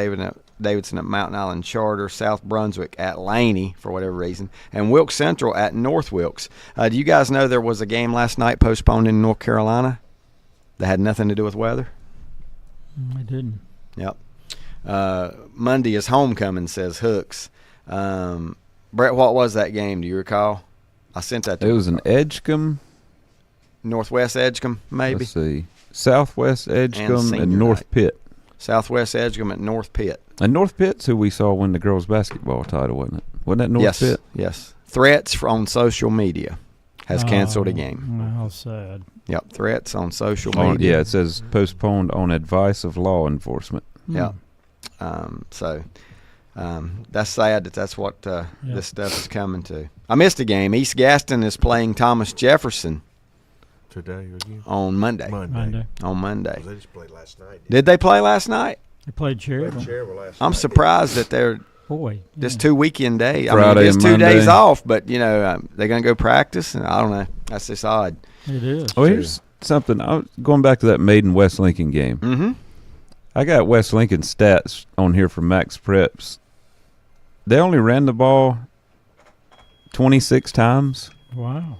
Davidson at Mountain Island Charter, South Brunswick at Laney for whatever reason, and Wilkes Central at North Wilkes. Do you guys know there was a game last night postponed in North Carolina that had nothing to do with weather? I didn't. Yep. Monday is homecoming, says Hooks. Brett, what was that game? Do you recall? I sent that to you. It was an Edgecombe. Northwest Edgecombe, maybe? Let's see. Southwest Edgecombe and North Pitt. Southwest Edgecombe at North Pitt. And North Pitt's who we saw win the girls' basketball title, wasn't it? Wasn't that North Pitt? Yes. Threats on social media has canceled a game. How sad. Yep, threats on social Oh, media. yeah, it says postponed on advice of law enforcement. Yeah. That's sad that's what this stuff is coming to. I missed a game. East Gaston is playing Thomas Jefferson today again on Monday. On Monday. They just played last night. Did they play last night? They played Cherryville. I'm surprised that they're this 2 weekend day. Friday it's and 2 days Monday. off, but they're gonna go practice, and I don't know. That's just odd. It is. Oh, here's something. Going back to that Maiden West Lincoln game. Mm-hmm. I got West Lincoln stats on here from Max Preps. They only ran the ball 26 times. Wow.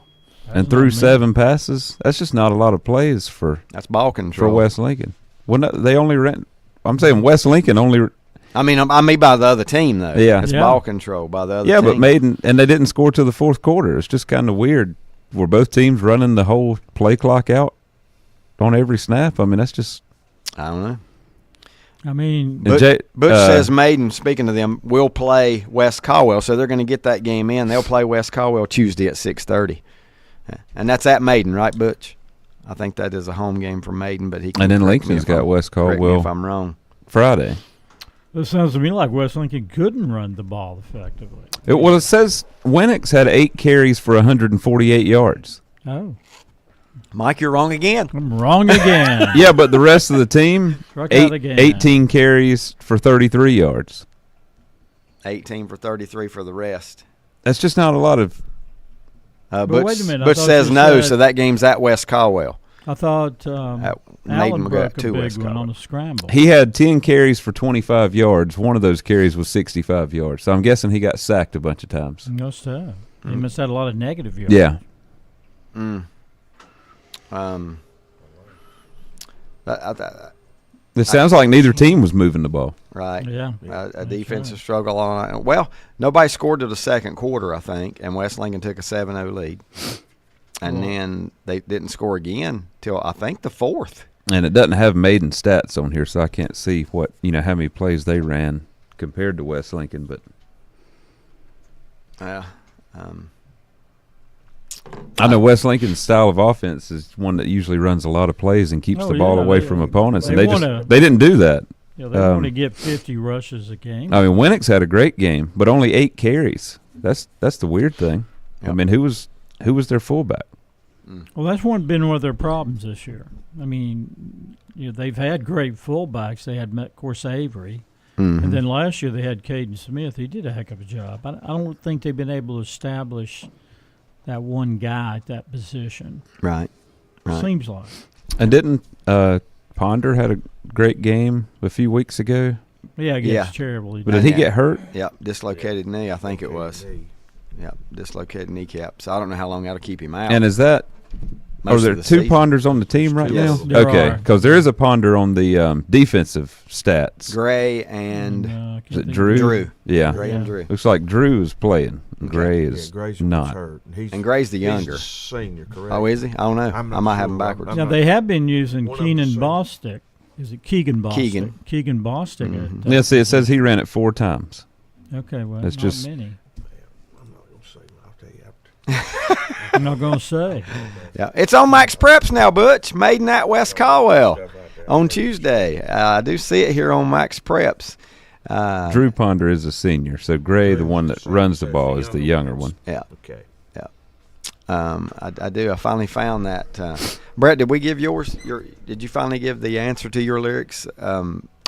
And threw 7 passes. That's just not a lot of plays for that's ball control for West Lincoln. Well, no, they only ran. I'm saying West Lincoln only. I mean by the other team though. Yeah, it's ball control by the other team. Yeah, but Maiden and they didn't score till the fourth quarter. It's just kind of weird. Were both teams running the whole play clock out on every snap? I mean, that's just. I don't know. I mean, Butch says Maiden, speaking to them, will play West Caldwell, so they're going to get that game in. They'll play West Caldwell Tuesday at 6:30, and that's at Maiden, right, Butch? I think that is a home game for Maiden, but he can. And then Lincoln's got West Caldwell. Correct me if I'm wrong. Friday. It sounds to me like West Lincoln couldn't run the ball effectively. It says Winnick's had 8 carries for 148 yards. Oh. Mike, you're wrong again. I'm wrong again. Yeah, but the rest of the team, Struck out again. 18 carries for 33 yards. 18 for 33 for the rest. That's just not a lot of. Butch, wait a minute. Butch says no, so that game's at West Caldwell. I thought Allen broke a big one on the scramble. He had 10 carries for 25 yards. One of those carries was 65 yards. So I'm guessing he got sacked a bunch of times. Must have. He must have had a lot of negative yards. Yeah. It sounds like neither team was moving the ball. Right. Yeah. A defensive struggle on it. Well, nobody scored to the second quarter, I think, and West Lincoln took a 7-0 lead. And then they didn't score again till I think the fourth. And it doesn't have Maiden stats on here, so I can't see what how many plays they ran compared to West Lincoln. But I know West Lincoln's style of offense is one that usually runs a lot of plays and keeps the ball away from opponents, and they didn't do that. Yeah, they want to get 50 rushes a game. I mean, Winnick's had a great game, but only 8 carries. That's the weird thing. Yep. I mean, who was their fullback? Well, that's been one of their problems this year. I mean, they've had great fullbacks. They had, of course, Avery. Mm-hmm. And then last year they had Caden Smith. He did a heck of a job. I don't think they've been able to establish that one guy at that position. Right. Seems like. And didn't Ponder had a great game a few weeks ago? Yeah, against Cherryville. But did he get hurt? Yep, dislocated knee, I think it was. Yep, dislocated kneecap. So I don't know how long that'll keep him out. And is that are there 2 Ponders on the team right now? Okay, because there is a Ponder on the defensive stats. Gray and is it Drew? Drew. Yeah. Gray and Drew. Looks like Drew is playing. Gray is Gray's not. Hurt. And Gray's the younger. He's a senior, correct? Oh, is he? I don't know. I might have him backwards. Now, they have been using Keenan Bostick. Is it Keegan Bostick? Keegan Bostick. Mm-hmm. Yeah, see, it says he ran it 4 times. Okay, well, that's not just many. I'm not going to say. I'll tell you after. I'm not going to say. Yeah, it's on Max Preps now, Butch. Maiden at West Caldwell on Tuesday. I do see it here on Max Preps. Drew Ponder is a senior, so Gray, the one that runs the ball, is the younger one. Yeah. Okay. Yeah. I do. I finally found that. Brett, did we give yours? Did you finally give the answer to your lyrics?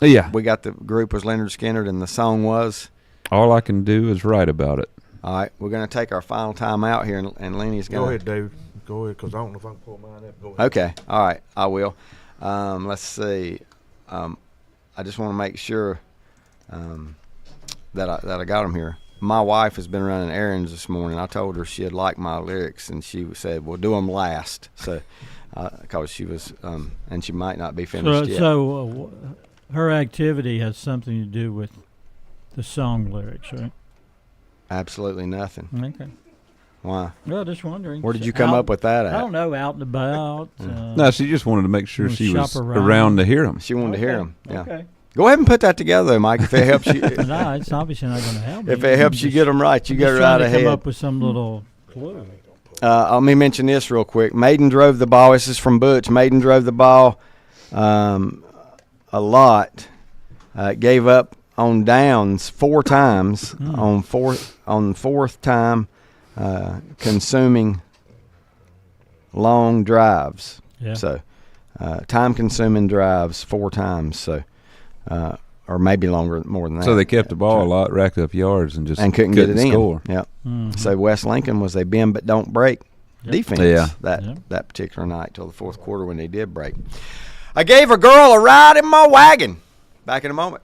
Yeah. We got the group was Leonard Skinner, and the song was? All I can do is write about it. All right. We're going to take our final time out here, and Lenny's going to. Go ahead, David. Go ahead, because I don't know if I can pull mine up. Go ahead. Okay. All right. I will. Let's see. I just want to make sure that I got them here. My wife has been running errands this morning. I told her she'd like my lyrics, and she said, "Well, do them last." So, because she was, and she might not be finished yet. So, her activity has something to do with the song lyrics, right? Absolutely nothing. Okay. Why? Well, just wondering. Where did you come up with that at? I don't know. Out and about. No, she just wanted to make sure she was around to hear them. She wanted to hear them. Yeah. Okay. Go ahead and put that together, Mike, if it helps you. No, it's obviously not going to help me. If it helps you get them right, you go right ahead. Come up with some little clue. Let me mention this real quick. Maiden drove the ball. This is from Butch. Maiden drove the ball a lot. Gave up on downs 4 times. On fourth time, consuming long drives. Yeah. So, time-consuming drives 4 times. So. Or maybe more than that. So they kept the ball a lot, racked up yards, and couldn't get it in. Score. Yep. Mm-hmm. So West Lincoln was a bend but don't break defense that particular night till the fourth quarter when they did break. I gave a girl a ride in my wagon. Back in a moment.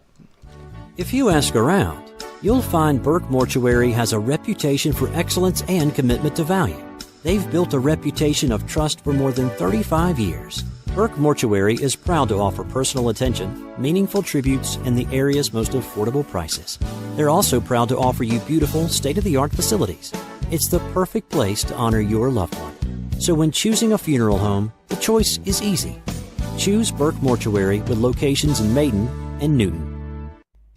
If you ask around, you'll find Burke Mortuary has a reputation for excellence and commitment to value. They've built a reputation of trust for more than 35 years. Burke Mortuary is proud to offer personal attention, meaningful tributes, and the area's most affordable prices. They're also proud to offer you beautiful, state-of-the-art facilities. It's the perfect place to honor your loved one. So when choosing a funeral home, the choice is easy. Choose Burke Mortuary with locations in Maiden and Newton.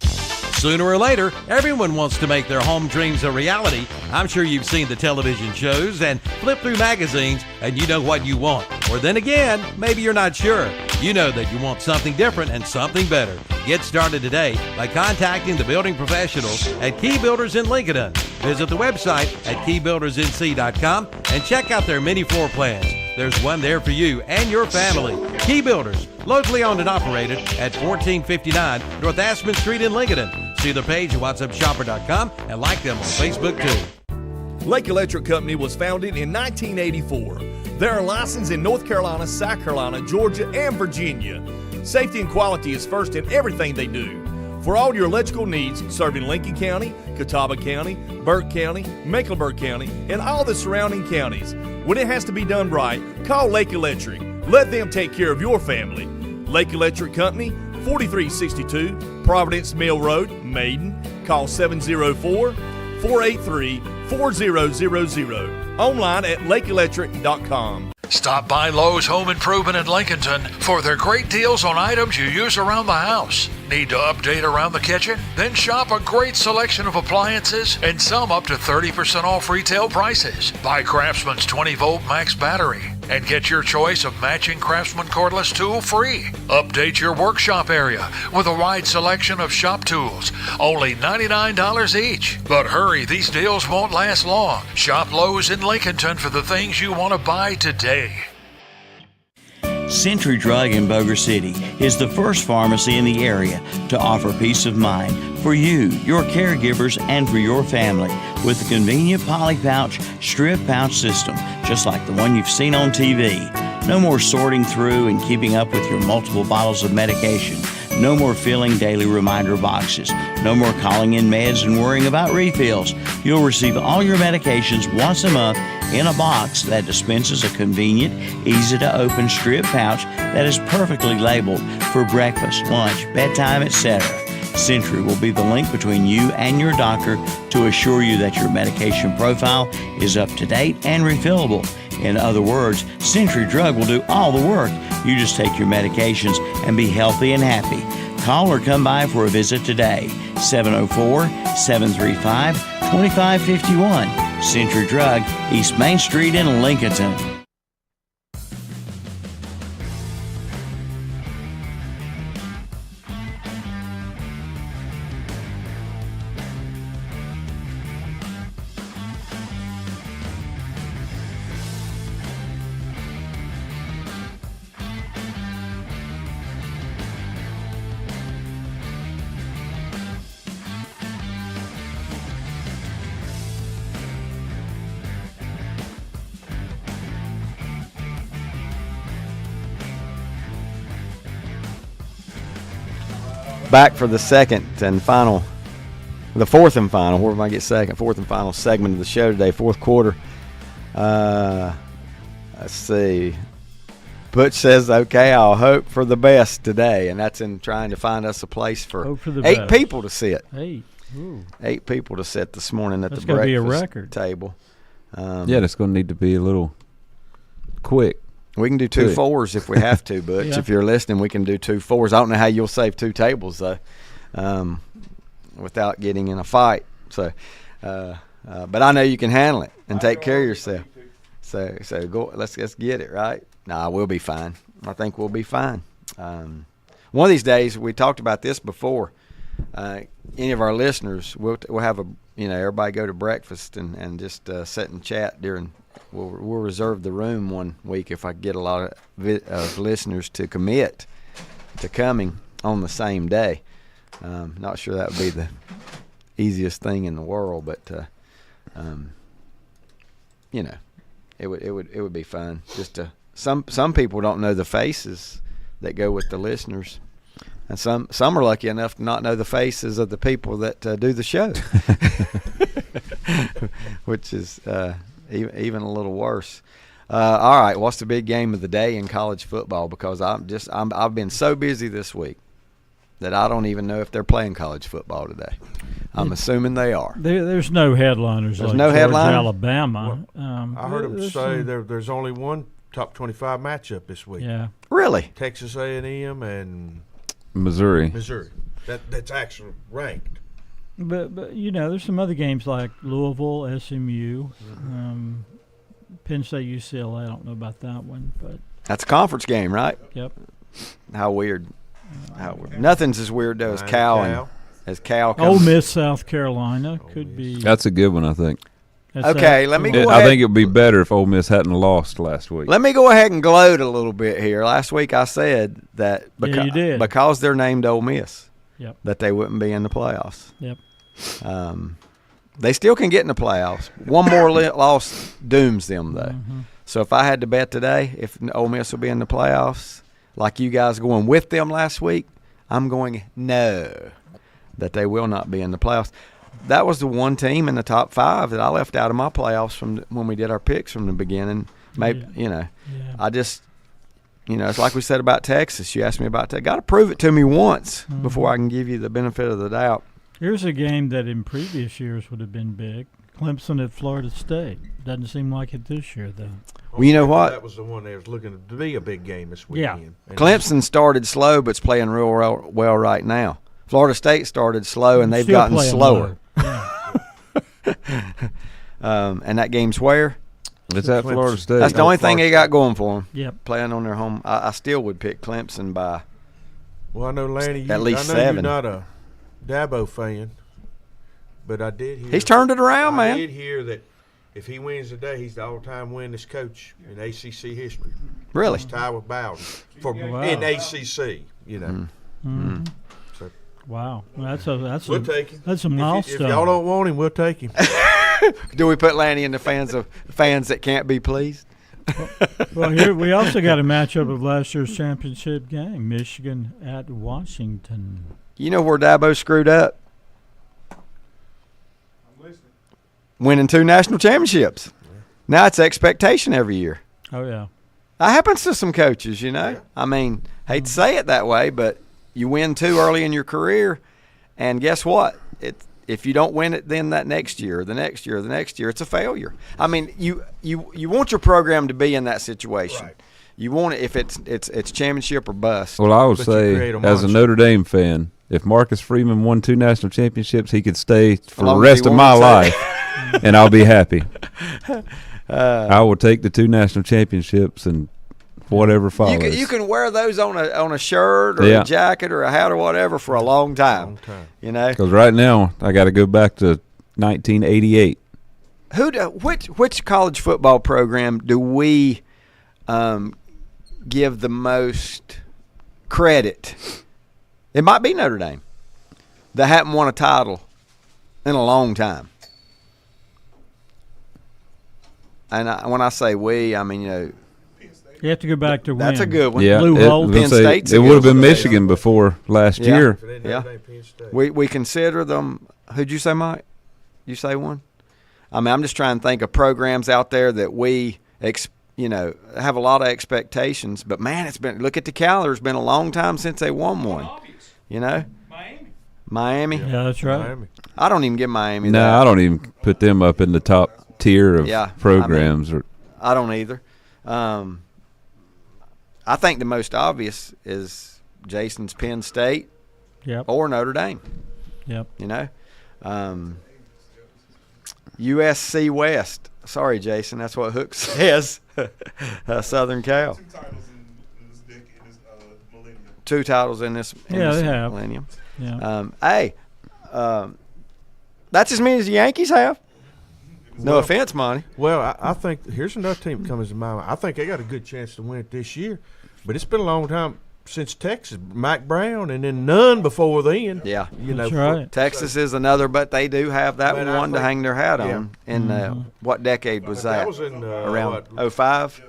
Sooner or later, everyone wants to make their home dreams a reality. I'm sure you've seen the television shows and flipped through magazines and you know what you want. Or then again, maybe you're not sure. You know that you want something different and something better. Get started today by contacting the building professionals at Key Builders in Lincoln. Visit the website at keybuildersnc.com and check out their mini floor plans. There's one there for you and your family. Key Builders, locally owned and operated at 1459 North Aspen Street in Lincoln. See the page at whatsupshopper.com and like them on Facebook too. Lake Electric Company was founded in 1984. They are licensed in North Carolina, South Carolina, Georgia, and Virginia. Safety and quality is first in everything they do. For all your electrical needs, serving Lincoln County, Catawba County, Burke County, Mecklenburg County, and all the surrounding counties. When it has to be done right, call Lake Electric. Let them take care of your family. Lake Electric Company, 4362 Providence Mill Road, Maiden. Call 704-483-4000. Online at lakeelectric.com. Stop by Lowe's Home Improvement in Lincolnton for their great deals on items you use around the house. Need to update around the kitchen? Then shop a great selection of appliances and some up to 30% off retail prices. Buy Craftsman's 20-volt max battery and get your choice of matching Craftsman cordless tool free. Update your workshop area with a wide selection of shop tools, only $99 each. But hurry, these deals won't last long. Shop Lowe's in Lincolnton for the things you want to buy today. Century Drug in Boger City is the first pharmacy in the area to offer peace of mind for you, your caregivers, and for your family with a convenient poly pouch, strip pouch system, just like the one you've seen on TV. No more sorting through and keeping up with your multiple bottles of medication. No more filling daily reminder boxes. No more calling in meds and worrying about refills. You'll receive all your medications once a month in a box that dispenses a convenient, easy-to-open strip pouch that is perfectly labeled for breakfast, lunch, bedtime, etc. Century will be the link between you and your doctor to assure you that your medication profile is up to date and refillable. In other words, Century Drug will do all the work. You just take your medications and be healthy and happy. Call or come by for a visit today. 704-735-2551. Century Drug, East Main Street in Lincolnton. Back for the fourth and final, where am I get second? Fourth and final segment of the show today, fourth quarter. Let's see. Butch says, okay, I'll hope for the best today, and that's in trying to find us a place for 8 people to sit. 8. Ooh. 8 people to sit this morning at that's the gonna breakfast be a record. table. Yeah, that's going to need to be a little quick. We can do 2 4s if we have to, Butch. Yeah. If you're listening, we can do 2 4s. I don't know how you'll save 2 tables though, without getting in a fight. So, but I know you can handle it and take care of yourself. So go. Let's get it right. Nah, we'll be fine. I think we'll be fine. One of these days, we talked about this before. Any of our listeners, we'll have everybody go to breakfast and just sit and chat during. We'll reserve the room one week if I get a lot of listeners to commit to coming on the same day. Not sure that would be the easiest thing in the world, but it would be fun. Just to some people don't know the faces that go with the listeners. And some are lucky enough to not know the faces of the people that do the show, which is even a little worse. All right, what's the big game of the day in college football? Because I've been so busy this week that I don't even know if they're playing college football today. I'm assuming they are. There's no headliners. There's like no Georgia, headliner? Alabama. I heard them say there's only one top 25 matchup this week. Yeah. Really? Texas A&M and Missouri. That's actually ranked. But there's some other games like Louisville, SMU, Penn State, UCLA. I don't know about that one, but That's a conference game, right? Yep. How weird. Nothing's as weird though as Cal. Ole Miss, South Carolina could be. That's a good one, I think. Okay, let me go I ahead. think it would be better if Ole Miss hadn't lost last week. Let me go ahead and gloat a little bit here. Last week I said that Yeah, you did. because they're named Ole Miss, Yep. that they wouldn't be in the playoffs. Yep. They still can get in the playoffs. One more loss dooms them, though. So if I had to bet today, if Ole Miss will be in the playoffs, like you guys going with them last week, I'm going no, that they will not be in the playoffs. That was the one team in the top 5 that I left out of my playoffs from when we did our picks from the beginning. Maybe I just, it's like we said about Texas. You asked me about that. Got to prove it to me once before I can give you the benefit of the doubt. Here's a game that in previous years would have been big. Clemson at Florida State. Doesn't seem like it this year, though. Well, you know what? That was the one that was looking to be a big game this weekend. Yeah. Clemson started slow, but it's playing real well right now. Florida State started slow, and they've Still gotten playing slower. Yeah. And that game's where? It's at Florida State. That's the only thing they got going for them. Yep. Playing on their home. I still would pick Clemson by Well, I know, Lanny, at least I know 7. you're not a Dabo fan, but I did hear. He's turned it around, I man. did hear that if he wins today, he's the all-time winningest coach in ACC history. Really? He's tied with Bowden in ACC, So Wow. Well, that's we'll take him. That's a milestone. If y'all don't want him, we'll take him. Do we put Lanny in the fans that can't be pleased? Well, here we also got a matchup of last year's championship game, Michigan at Washington. You know where Dabo screwed up? I'm listening. Winning 2 national championships. Now it's expectation every year. Oh, yeah. That happens to some coaches, I mean, hate to say it that way, but you win 2 early in your career, and guess what? If you don't win it then that next year, the next year, it's a failure. I mean, you want your program to be in that situation. Right. You want it if it's championship or bust. Well, I would But you say, create a as a monster. Notre Dame fan, if Marcus Freeman won 2 national championships, he could stay for the long as rest he of my wants life, and I'll be happy. I will take the 2 national championships and whatever follows. You can wear those on a shirt or a jacket or a hat or whatever for a long time. Because right now I got to go back to 1988. Which college football program do we give the most credit? It might be Notre Dame. They haven't won a title in a long time. And when I say we, I mean, You have to go back to that's win. a good one. Yeah, Lou Holtz. Penn State's a it good would have been one. Michigan before last year. Yeah. We consider them. Who'd you say, Mike? You say one? I mean, I'm just trying to think of programs out there that we, have a lot of expectations. But man, look at the calendar. It's been a long time since they won one. Miami. Yeah, that's right. Miami. I don't even give Miami No, that. I don't even put them up in the top tier of programs. I don't either. I think the most obvious is Jason's Penn State or Notre Dame. Yep. USC West. Sorry, Jason. That's what Hook says. Southern Cal. 2 titles in this they have. millennium. Yeah. That's as many as the Yankees have. No offense, Monty. Well, I think here's another team that comes to my mind. I think they got a good chance to win it this year, but it's been a long time since Texas. Mike Brown, and then none before then. Yeah, That's right. Texas is another, but they do have that But I one to think- hang their hat yeah. on. In what decade was that? That was in Around what? 05?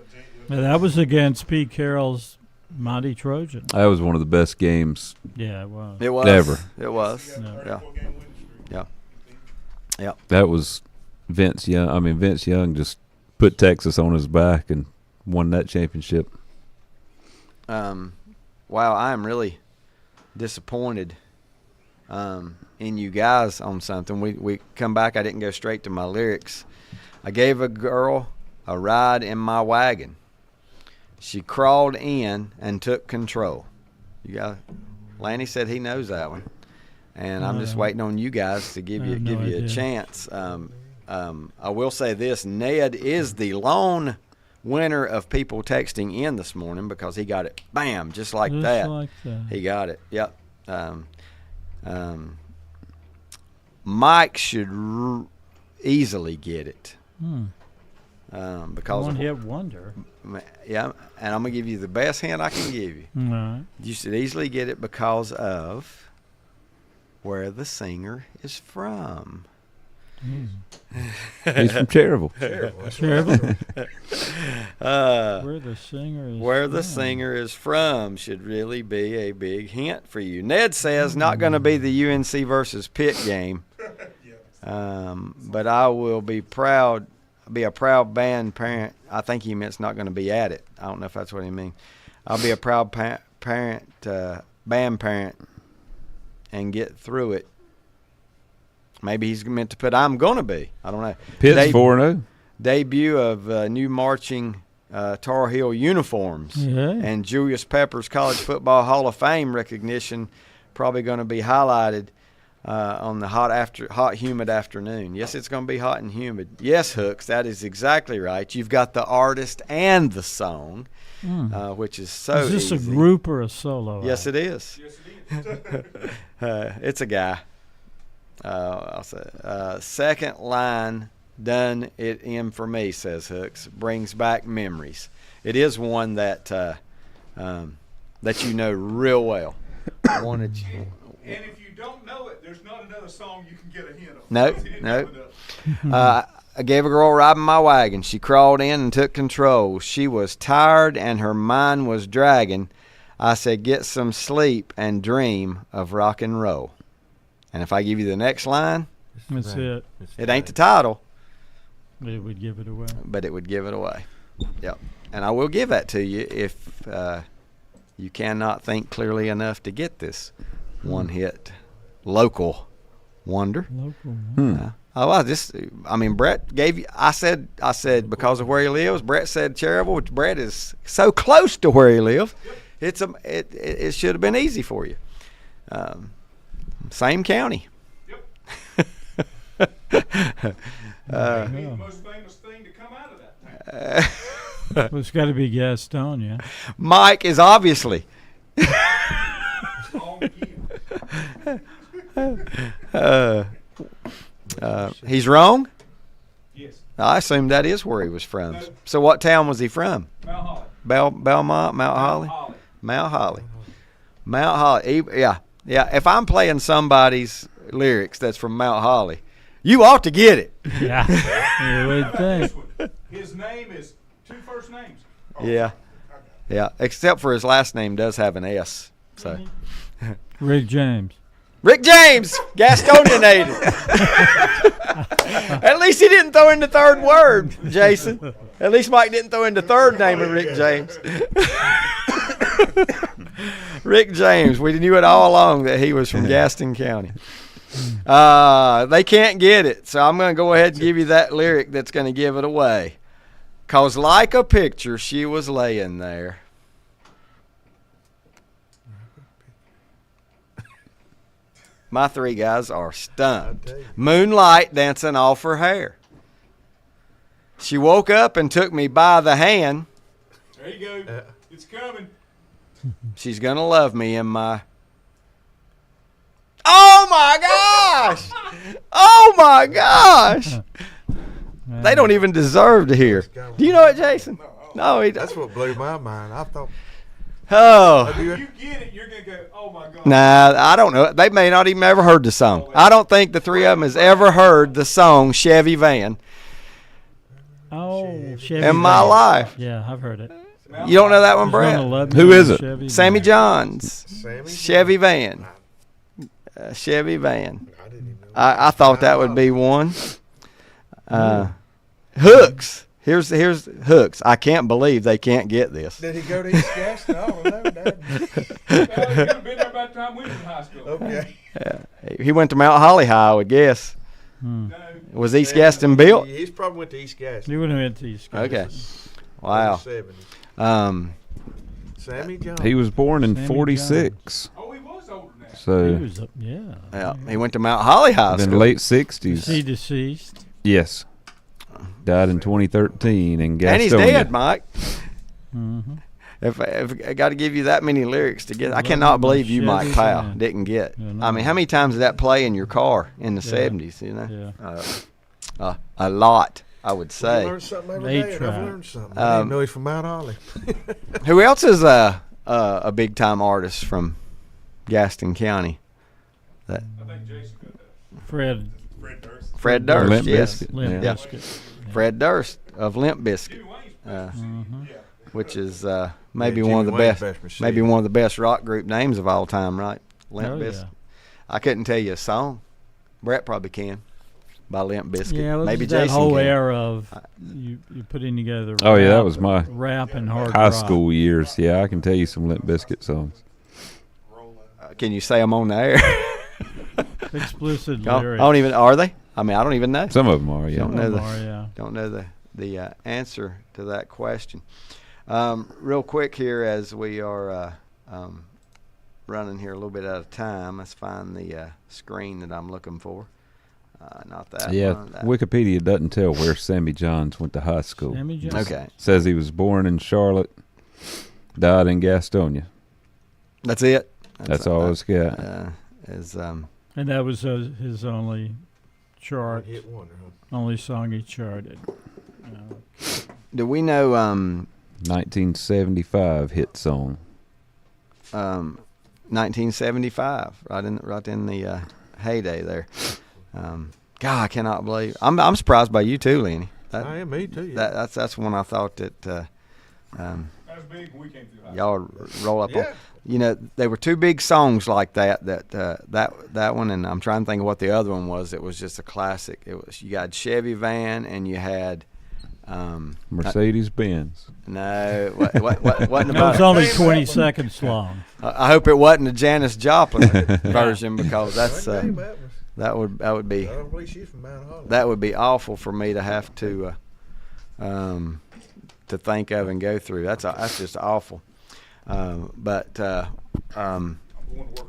Yeah, that was against Pete Carroll's Mighty Trojan. That was one of the best games. Yeah, it was. It was. Ever. It was. Yeah. Yeah. Yeah. That was Vince Young. I mean, Vince Young just put Texas on his back and won that championship. Wow, I am really disappointed in you guys on something. We come back. I didn't go straight to my lyrics. I gave a girl a ride in my wagon. She crawled in and took control. You got Lanny said he knows that one, and I'm just waiting on you guys to give you a chance. I will say this: Ned is the lone winner of people texting in this morning because he got it, bam, just like that. He got it. Yep. Mike should easily get it. Because one hit wonder. Yeah, and I'm gonna give you the best hint I can give you. All right. You should easily get it because of where the singer is from. He's from Cherville. Where the singer is from should really be a big hint for you. Ned says not going to be the UNC versus Pitt game, but I will be a proud band parent. I think he meant it's not going to be at it. I don't know if that's what he means. I'll be a proud band parent and get through it. Maybe he's meant to put I'm going to be. I don't know. Pitt's 4-0. Debut of new marching Tar Heel uniforms. And Julius Pepper's College Football Hall of Fame recognition probably going to be highlighted on the hot, humid afternoon. Yes, it's going to be hot and humid. Yes, Hooks, that is exactly right. You've got the artist and the song, which is so easy. Is this a group or a solo? Yes, it is. It's a guy. I'll say second line, done it in for me, says Hooks. Brings back memories. It is one that that you know real well. And if you don't know it, there's not another song you can get a hint of. Nope. I gave a girl a ride in my wagon. She crawled in and took control. She was tired and her mind was dragging. I said, get some sleep and dream of rock and roll. And if I give you the next line, that's it. It ain't the title. But it would give it away. But it would give it away. Yep. And I will give that to you if you cannot think clearly enough to get this one-hit local wonder. Brett gave you. I said because of where he lives. Brett said Cherville, which Brett is so close to where he lives. It should have been easy for you. Same county. The most famous thing to come out of that town. Well, it's got to be Gastonia. Mike is obviously. He's wrong? Yes. I assume that is where he was from. No. So what town was he from? Mount Holly. Belmont, Mount Holly? Mount Holly. Mount Holly. Yeah. Yeah, if I'm playing somebody's lyrics that's from Mount Holly, you ought to get it. Yeah, you would think. His name is two first names. Yeah, except for his last name does have an S. So, Rick James, Gastonia native. At least he didn't throw in the third word, Jason. At least Mike didn't throw in the third name of Rick James. Rick James, we knew it all along that he was from Gaston County. They can't get it, so I'm going to go ahead and give you that lyric that's going to give it away. 'Cause like a picture, she was laying there. My three guys are stunned. Moonlight dancing off her hair. She woke up and took me by the hand. There you go. It's coming. She's going to love me in my... Oh, my gosh! Oh, my gosh! They don't even deserve to hear. Do you know it, Jason? No, he doesn't. That's what blew my mind. I thought... Oh. If you get it, you're going to go, oh, my God. Nah, I don't know. They may not even ever heard the song. I don't think the three of them has ever heard the song Chevy Van. Oh, Chevy in my life. Yeah, I've heard it. You don't know that one, He's gonna Brett? love me Who in is a it? Chevy Sammy van. Johns. Chevy van. Chevy van. I thought that would be one. Hooks. Here's Hooks. I can't believe they can't get this. Did he go to East Gaston? I don't know, Dad. He could have been there by the time we was in high school. Okay. He went to Mount Holly High, I would guess. Was East Gaston built? He's probably went to East Gaston. You would have went to East Gaston. Okay. Wow. Sammy John. He was born in Sammy 46. Oh, he was older than that. So He was Yeah, he went to Mount Holly High in School. late Is 60s. he deceased? Yes. Died in 2013 in Gastonia. And he's dead, Mike. Mm-hmm. If I got to give you that many lyrics to get, I Love cannot my believe you, Mike Chevy Powell, van. didn't get. Yeah, I mean, how many times did that play in your car in the Yeah. 70s? You know, Yeah. a lot, I would You say. learn something every day, and I've A-track. learned something. I didn't know he's from Mount Holly. Who else is a big time artist from Gaston County? That I think Jason got that. Fred Fred Durst, Limp yes, Bizkit. Limp Yeah. Bizkit. Fred Durst of Limp Bizkit, which is maybe Yeah, one of Jimmy the Wayne's best, best maybe receiver. one of the best rock group names of all time, right? Limp Oh, Bizkit. yeah. I couldn't tell you a song. Brett probably can by Limp Bizkit. Yeah, it was maybe that Jason whole can. era of you putting together. Oh, yeah, that rap- was my rap and hard high rock. school years. Yeah, I can tell you some Limp Bizkit songs. Can you say them on the air? Explicit I lyrics. don't even. Are they? I mean, I don't even know. Some of them are, yeah. Don't know Some the. are, yeah. Don't know the answer to that question. Real quick here, as we are running here a little bit out of time, let's find the screen that I'm looking for. Not that Yeah, one. That. Wikipedia doesn't tell where Sammy Johns went to high school. Sammy Johns. Okay. Says he was born in Charlotte, died in Gastonia. That's it. That's all it's got. And that was his only chart, Hit wonder, huh? only song he charted. Do we know 1975 hit song. 1975, right in the heyday there. God, I cannot believe. I'm surprised by you too, Lenny. I am, me too. Yeah. That's one I thought that That was big when we came through high y'all would roll up on. Yeah. You know, there were two big songs like that one, and I'm trying to think of what the other one was. It was just a classic. It was, you had Chevy Van and you had Mercedes Benz. No, what wasn't That about was only 20 seconds long. I hope it wasn't a Janis Joplin version, because that's that would be I don't believe she's from Mount Holly. that would be awful for me to have to think of and go through. That's just awful. But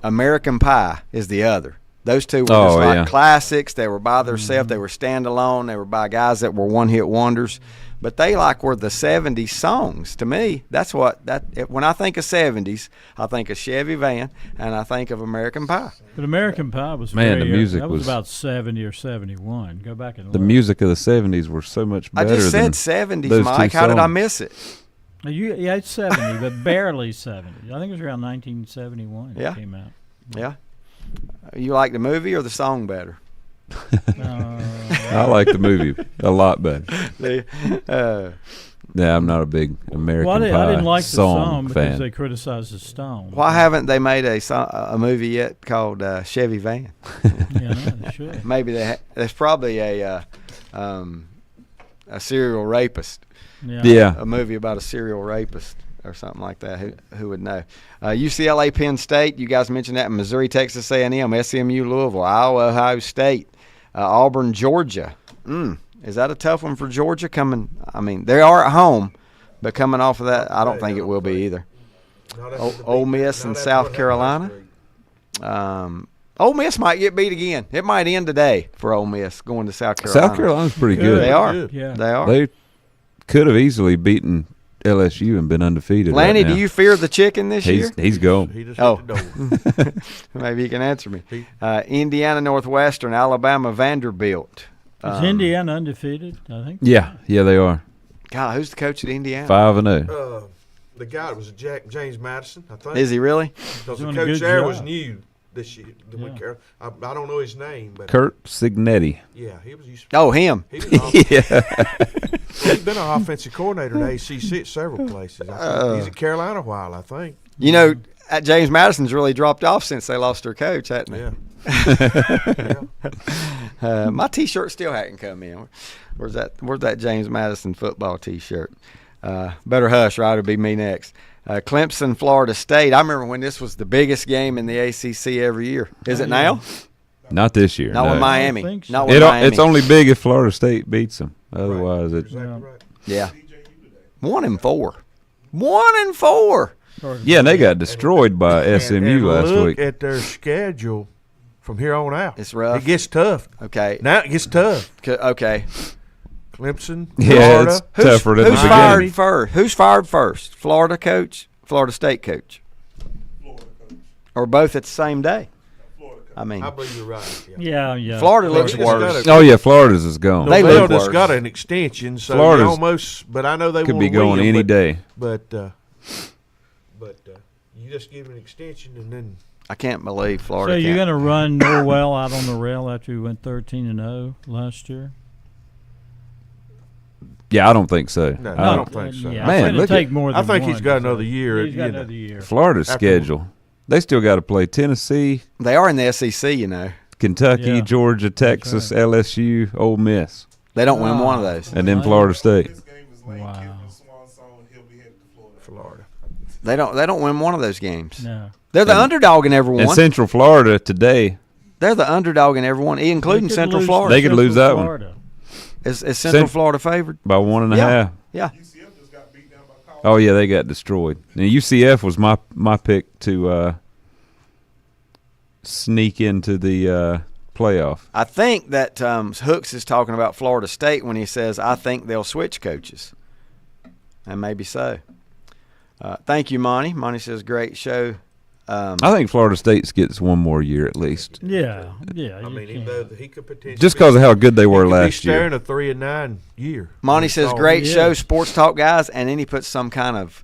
American Pie is the other. Those two were just like classics. They were by themselves. They were standalone. They were by guys that were one-hit wonders. But they were the 70s songs. To me, that's what when I think of 70s, I think of Chevy Van and I think of American Pie. But American Pie was Man, the very, music that was was about 70 or 71. Go back and The look. music of the 70s were so much I better just than said 70s, those Mike. two How did I songs. miss it? Yeah, it's 70, but barely 70. I think it was around 1971 Yeah. it came out. Yeah. You like the movie or the song better? I like the movie a lot better. Yeah, I'm not a big American Well, Pie I didn't like the song because fan. they criticized the Stone. Why haven't they made a movie yet called Chevy Van? Yeah, no, they should. Maybe there's probably a serial rapist. Yeah. A movie about a serial rapist or something like that. Who would know? UCLA, Penn State. You guys mentioned that. Missouri, Texas A&M, SMU, Louisville, Iowa, Ohio State, Auburn, Georgia. Is that a tough one for Georgia coming? I mean, they are at home, but coming off of that, I don't think it will be either. Ole Miss and South Carolina. Ole Miss might get beat again. It might end today for Ole Miss going to South Carolina. South Carolina's pretty good. They are. Yeah. They are. They could have easily beaten LSU and been undefeated. Lanny, right now. do you fear the chicken this year? He's gone. He just Oh, hit the door. maybe you can answer me. Indiana, Northwestern, Alabama, Vanderbilt. Is Indiana undefeated? I think. Yeah, they are. God, who's the coach at Indiana? 5-0. The guy was James Madison, I think. Is he really? Because the Doing a coach good there was job. new. this year. I don't know his name, but Kurt Signetti. Yeah, he was. Oh, him. He was Yeah. He's been an offensive coordinator at ACC at several places. He's at Carolina a while, I think. You know, James Madison's really dropped off since they lost their coach, hasn't he? Yeah. My T-shirt still hadn't come in. Where's that James Madison football T-shirt? Better hush, right? It'll be me next. Clemson, Florida State. I remember when this was the biggest game in the ACC every year. Is it now? Not this year. Not no. with Miami. So. Not with Miami. It's only big if Florida State beats them. Otherwise, Right. it's Exactly right. Yeah. 1-4. 1-4. Yeah, and they got destroyed by SMU and last look week. at their schedule from here on out. It's rough. It gets tough. Okay. Now it gets tough. Okay. Clemson, Yeah, Florida. it's tougher than the Who's beginning. fired first? Who's fired first? Florida coach, Florida State coach, or both at the same day? I mean, I believe you're right. Yeah. Florida looks worse. Oh yeah, Florida's is gone. They look Florida's worse. got an extension, so Florida's they almost. But I know they could want be to win, going any day. But you just give an extension and then. I can't believe Florida. So you're can't. going to run Norwell out on the rail after you went 13-0 last year? Yeah, I don't think so. No, I don't think so. Yeah, Man, it's look gonna take at more than I think one, he's got so another year. He's got another year. Florida's After- schedule. They still got to play Tennessee, They are in the SEC, you know. Kentucky, Yeah. Georgia, Texas, LSU, Ole Miss, They don't win one of those. and then Florida State. Wow. Florida. They don't win one of those games. No. They're the underdog in every And one. Central Florida today, They're the underdog in every one, including They could Central lose Florida. They could lose that one. Florida. Is Central Cent- Florida favored? by 1.5. Yeah. Yeah. Oh yeah, they got destroyed. Now UCF was my pick to sneak into the playoff. I think that Hooks is talking about Florida State when he says, I think they'll switch coaches. And maybe so. Thank you, Monty. Monty says, great show. I think Florida State gets one more year at least. Yeah. I mean, he could potentially Just because of how good they were he could last be year. staring a 3-9 year. Monty says, all. great Yeah. show, Sports Talk guys. And then he puts some kind of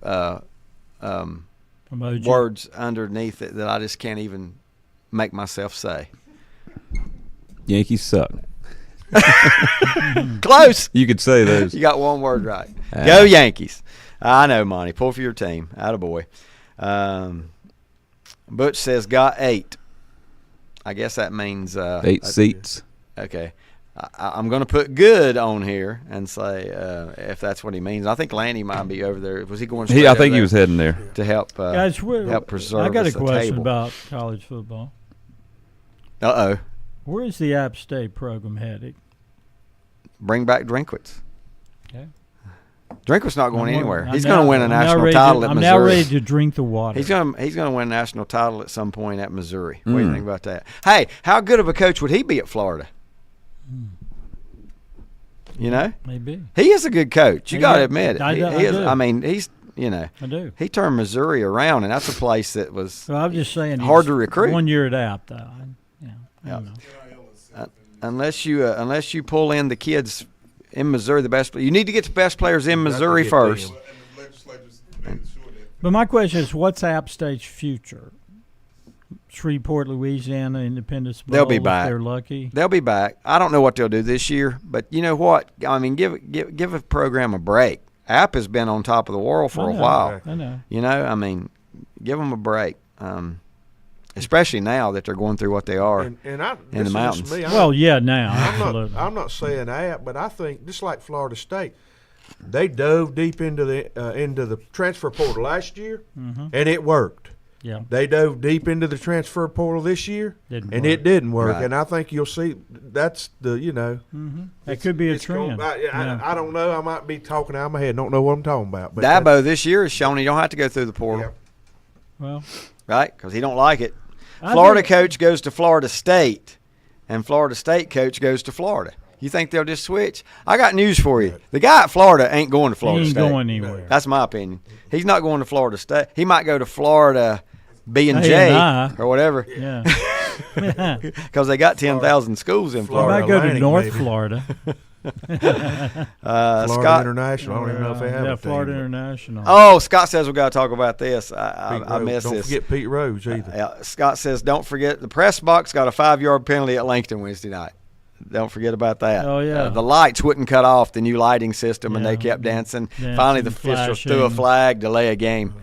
Emoji. words underneath it that I just can't even make myself say. Yankees suck. Close. You could say those. You got one word right. Go Yankees. I know, Monty. Pull for your team. Attaboy. Butch says, got 8. I guess that means 8 seats. Okay. I'm going to put good on here and say if that's what he means. I think Lanny might be over there. Was he going straight I over think he there was heading there. to help Guys, help preserve I got a us question table. about college football. Uh-oh. Where is the App State program headed? Bring back Drinkwitz. Okay. Drinkwitz not going I'm- anywhere. I'm He's now- going to win a I'm now national ready title to- at I'm Missouri. now ready to drink the water. He's going to win a national title at some point at Missouri. What do you think about that? Hey, how good of a coach would he be at Florida? You know? Maybe. He is a good coach. You Yeah, got to admit it. I He do. is. I mean, he's, you know, I do. he turned Missouri around, and that's a place that was So I'm just saying hard he's to recruit. 1 year at App, though. I don't know. Unless you pull in the kids in Missouri, the best. You need to get the best players in Missouri first. But my question is, what's App State's future? Shreveport, Louisiana, Independence Bowl. They'll be if back. They're lucky. They'll be back. I don't know what they'll do this year, but you know what? I mean, give a program a break. App has been on top of the world for I a know. while. I know. You know, I mean, give them a break. Especially now that they're going through what they are And in this the is mountains. me. Well, yeah, now. Absolutely. I'm not saying App, but I think just like Florida State, they dove deep into the transfer portal last year, and it worked. Yeah. They dove deep into the transfer portal this year, Didn't and work. it didn't work. Right. And I think you'll see that's the That could be a it's gonna- trend. I don't know. I might be talking out of my head. Don't know what I'm talking about. But Dabo this year has shown you don't have to go through the portal, Well, right? Because he don't like it. I Florida do. coach goes to Florida State, and Florida State coach goes to Florida. You think they'll just switch? I got news for you. The guy at Florida ain't going to Florida he ain't State. going anywhere. That's my opinion. He's not going to Florida State. He might go to Florida B&J A&I. or whatever. Yeah. Because they got 10,000 schools in I Florida. might go to Atlantic, North maybe. Florida. Florida Scott International. I don't even know if they have a team. Florida International. Oh, Scott says we got to talk about this. I missed Don't this. forget Pete Rose either. Scott says don't forget the press box got a 5-yard penalty at Lincoln Wednesday night. Don't forget about that. Oh, yeah. The lights wouldn't cut off the new lighting system, and they kept dancing. Finally, the officials threw a flag, delay a game.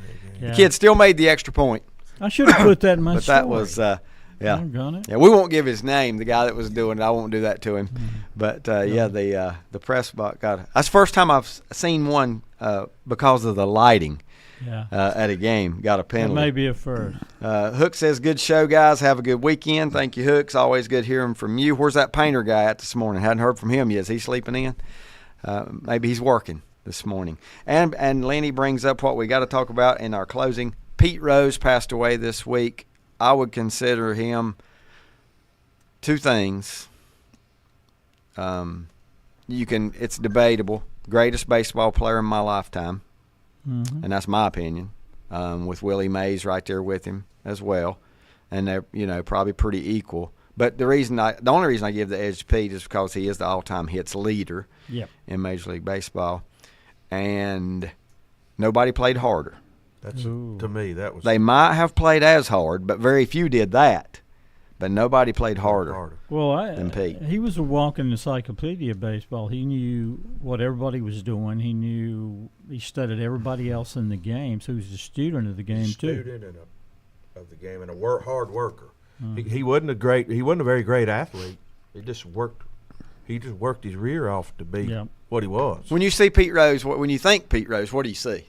Yeah. The kid still made the extra point. I should have put that in my But story. that was, yeah. Doggone it. Yeah, we won't give his name, the guy that was doing it. I won't do that to him. But, the press box got – that's the first time I've seen one because of the lighting. At a game, got a penalty. That may be a first. Hook says, good show, guys. Have a good weekend. Thank you, Hooks. Always good hearing from you. Where's that painter guy at this morning? Hadn't heard from him yet. Is he sleeping in? Maybe he's working this morning. And Lenny brings up what we got to talk about in our closing. Pete Rose passed away this week. I would consider him two things. It's debatable. Greatest baseball player in my lifetime. Mm-hmm. And that's my opinion, with Willie Mays right there with him as well, and they're probably pretty equal. But the only reason I give the edge to Pete is because he is the all-time hits leader in Major League Baseball, and nobody played harder. That's to me that was. They might have played as hard, but very few did that. But nobody played harder. Well, than Pete. He was a walking encyclopedia of baseball. He knew what everybody was doing. He studied everybody else in the game, so he was a student of the game too. Student of the game and a hard worker. He wasn't a very great athlete. He just worked his rear off to be what he was. When you see Pete Rose, when you think Pete Rose, what do you see?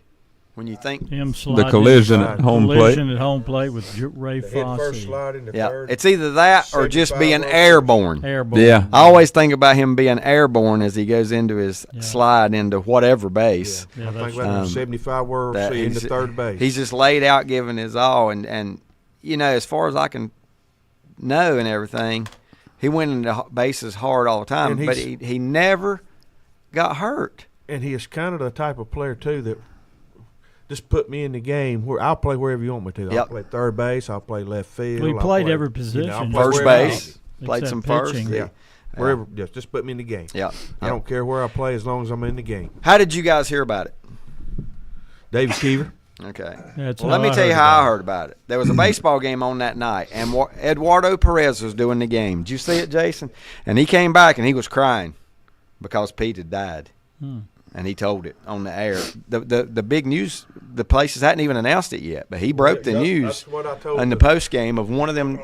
When you think him the collision at home plate with Ray Fosse. First slide into third, it's either that or just being airborne. Yeah, I always think about him being airborne as he goes into his slide into whatever base. I think about 75 word into third base. He's just laid out, giving his all, and as far as I can know and everything, he went into bases hard all the time, but he never got hurt. And he is kind of the type of player too that. Just put me in the game where I'll play wherever you want me to. I'll play third base. I'll play left field. Well, he played every position. First base. Played some first. Yeah. Wherever. Just put me in the game. Yeah. I don't care where I play as long as I'm in the game. How did you guys hear about it? David Keever. Okay. Let me tell you how I heard about it. There was a baseball game on that night, and Eduardo Perez was doing the game. Did you see it, Jason? And he came back, and he was crying because Pete had died. And he told it on the air. The big news, the places hadn't even announced it yet, but he broke the news in the post game of one of them.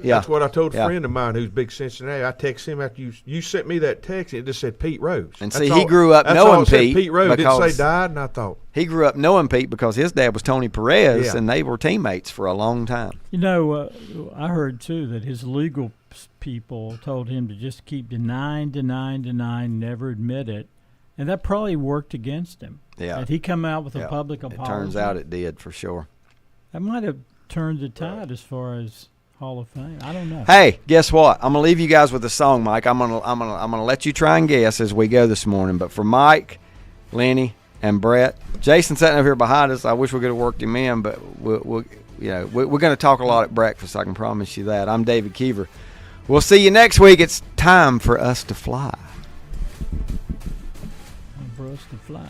That's what I told a friend of mine who's big Cincinnati. I texted him after you sent me that text, and it just said Pete Rose. And see, he grew up knowing Pete. Pete Rose didn't say died, and I thought. He grew up knowing Pete because his dad was Tony Perez, and they were teammates for a long time. I heard, too, that his legal people told him to just keep denying, never admit it. And that probably worked against him. Yeah. Had he come out with a public apology? It turns out it did, for sure. That might have turned the tide as far as Hall of Fame. I don't know. Hey, guess what? I'm gonna leave you guys with a song, Mike. I'm gonna let you try and guess as we go this morning. But for Mike, Lenny, and Brett, Jason sitting over here behind us. I wish we could have worked him in, but we're going to talk a lot at breakfast. I can promise you that. I'm David Keever. We'll see you next week. It's time for us to fly. For us to fly.